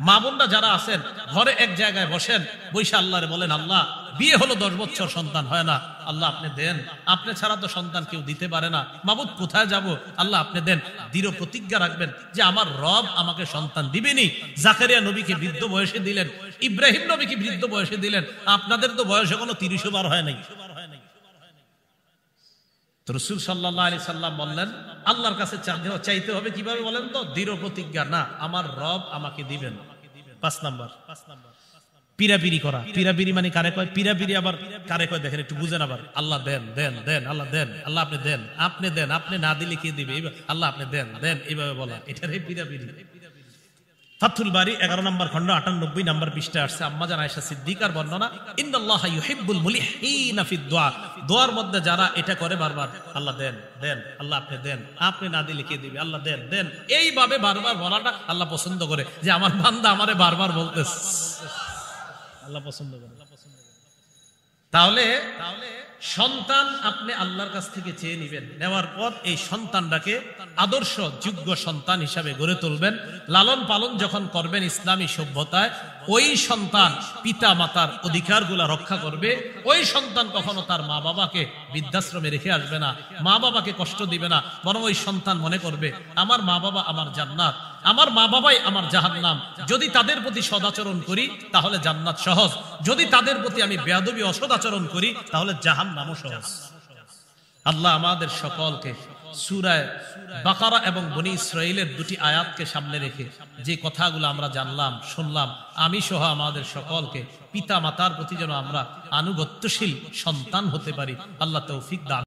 মা বোনরা যারা আছেন ঘরে এক জায়গায় বসেন, বৈশা আল্লাহরে বলেন, আল্লাহ বিয়ে হলো 10 বছর সন্তান হয় না, আল্লাহ আপনি দেন, আপনি ছাড়া তো সন্তান কেউ দিতে পারে না, মাবুদ কোথায় যাব, আল্লাহ আপনি দেন। দৃঢ় প্রতিজ্ঞা রাখবেন যে আমার রব আমাকে সন্তান দিবেনি। জাকারিয়া নবীকে বৃদ্ধ বয়সে দিলেন, ইব্রাহিম নবীকে বৃদ্ধ বয়সে দিলেন, আপনাদের তো বয়স এখনো 30 বার হয় নাই। তো রাসূল সাল্লাল্লাহু আলাইহি সাল্লাম বললেন, আল্লাহর কাছে চাইতে হবে কিভাবে বলেন তো? দৃঢ় প্রতিজ্ঞা, না আমার রব আমাকে দিবেন। 5 নাম্বার পিরাপিরি করা। পিরাপিরি মানে কারে কয়? পিরাপিরি আবার কারে কয় দেখেন, একটু বুঝেন আবার। আল্লাহ দেন দেন দেন, আল্লাহ দেন, আল্লাহ আপনি দেন, আপনি দেন, আপনি না দিলে কে দিবে? আল্লাহ আপনি দেন দেন, এইভাবে বলা, এটারই পিরাপিরি। ফাথুল বারি 11 নম্বর খন্ড 98 নম্বর পৃষ্ঠায় আসছে আম্মা জান আয়েশা সিদ্দিকার বর্ণনা, ইন্নাল্লাহা ইউহিব্বুল মুলিহিনা ফিদ দুআ, দোয়ার মধ্যে যারা এটা করে বারবার, আল্লাহ দেন দেন, আল্লাহ আপনি দেন, আপনি না দিলে কে দিবে, আল্লাহ দেন দেন, এইভাবে বারবার বলাটা আল্লাহ পছন্দ করে। যে আমার বান্দা আমারে বারবার বলতেছে, আল্লাহ পছন্দ করে। তাহলে সন্তান আপনি আল্লাহর কাছ থেকে চেয়ে নিবেন, নেওয়ার পর এই সন্তানটাকে আদর্শ যোগ্য সন্তান হিসাবে গড়ে তুলবেন। লালন পালন যখন করবেন ইসলামী সভ্যতায়, ওই সন্তান পিতা মাতার অধিকারগুলা রক্ষা করবে। ওই সন্তান কখনো তার মা বাবাকে বৃদ্ধাশ্রমে রেখে আসবে না, মা বাবাকে কষ্ট দিবে না, বরং ওই সন্তান মনে করবে আমার মা বাবা আমার জান্নাত, আমার মা বাবাই আমার জাহান্নাম। যদি তাদের প্রতি সদাচরণ করি তাহলে জান্নাত সহজ, যদি তাদের প্রতি আমি বেয়াদবি অসদাচরণ করি তাহলে জাহান্নামও সহজ। আল্লাহ আমাদের সকলকে সূরা বাকারা এবং বনী ইসরাঈলের 2টি আয়াতকে সামনে রেখে যে কথাগুলো আমরা জানলাম শুনলাম, আমি সহ আমাদের সকলকে পিতা মাতার প্রতি যেন আমরা আনুগত্যশীল সন্তান হতে পারি। আল্লাহ তৌফিক দান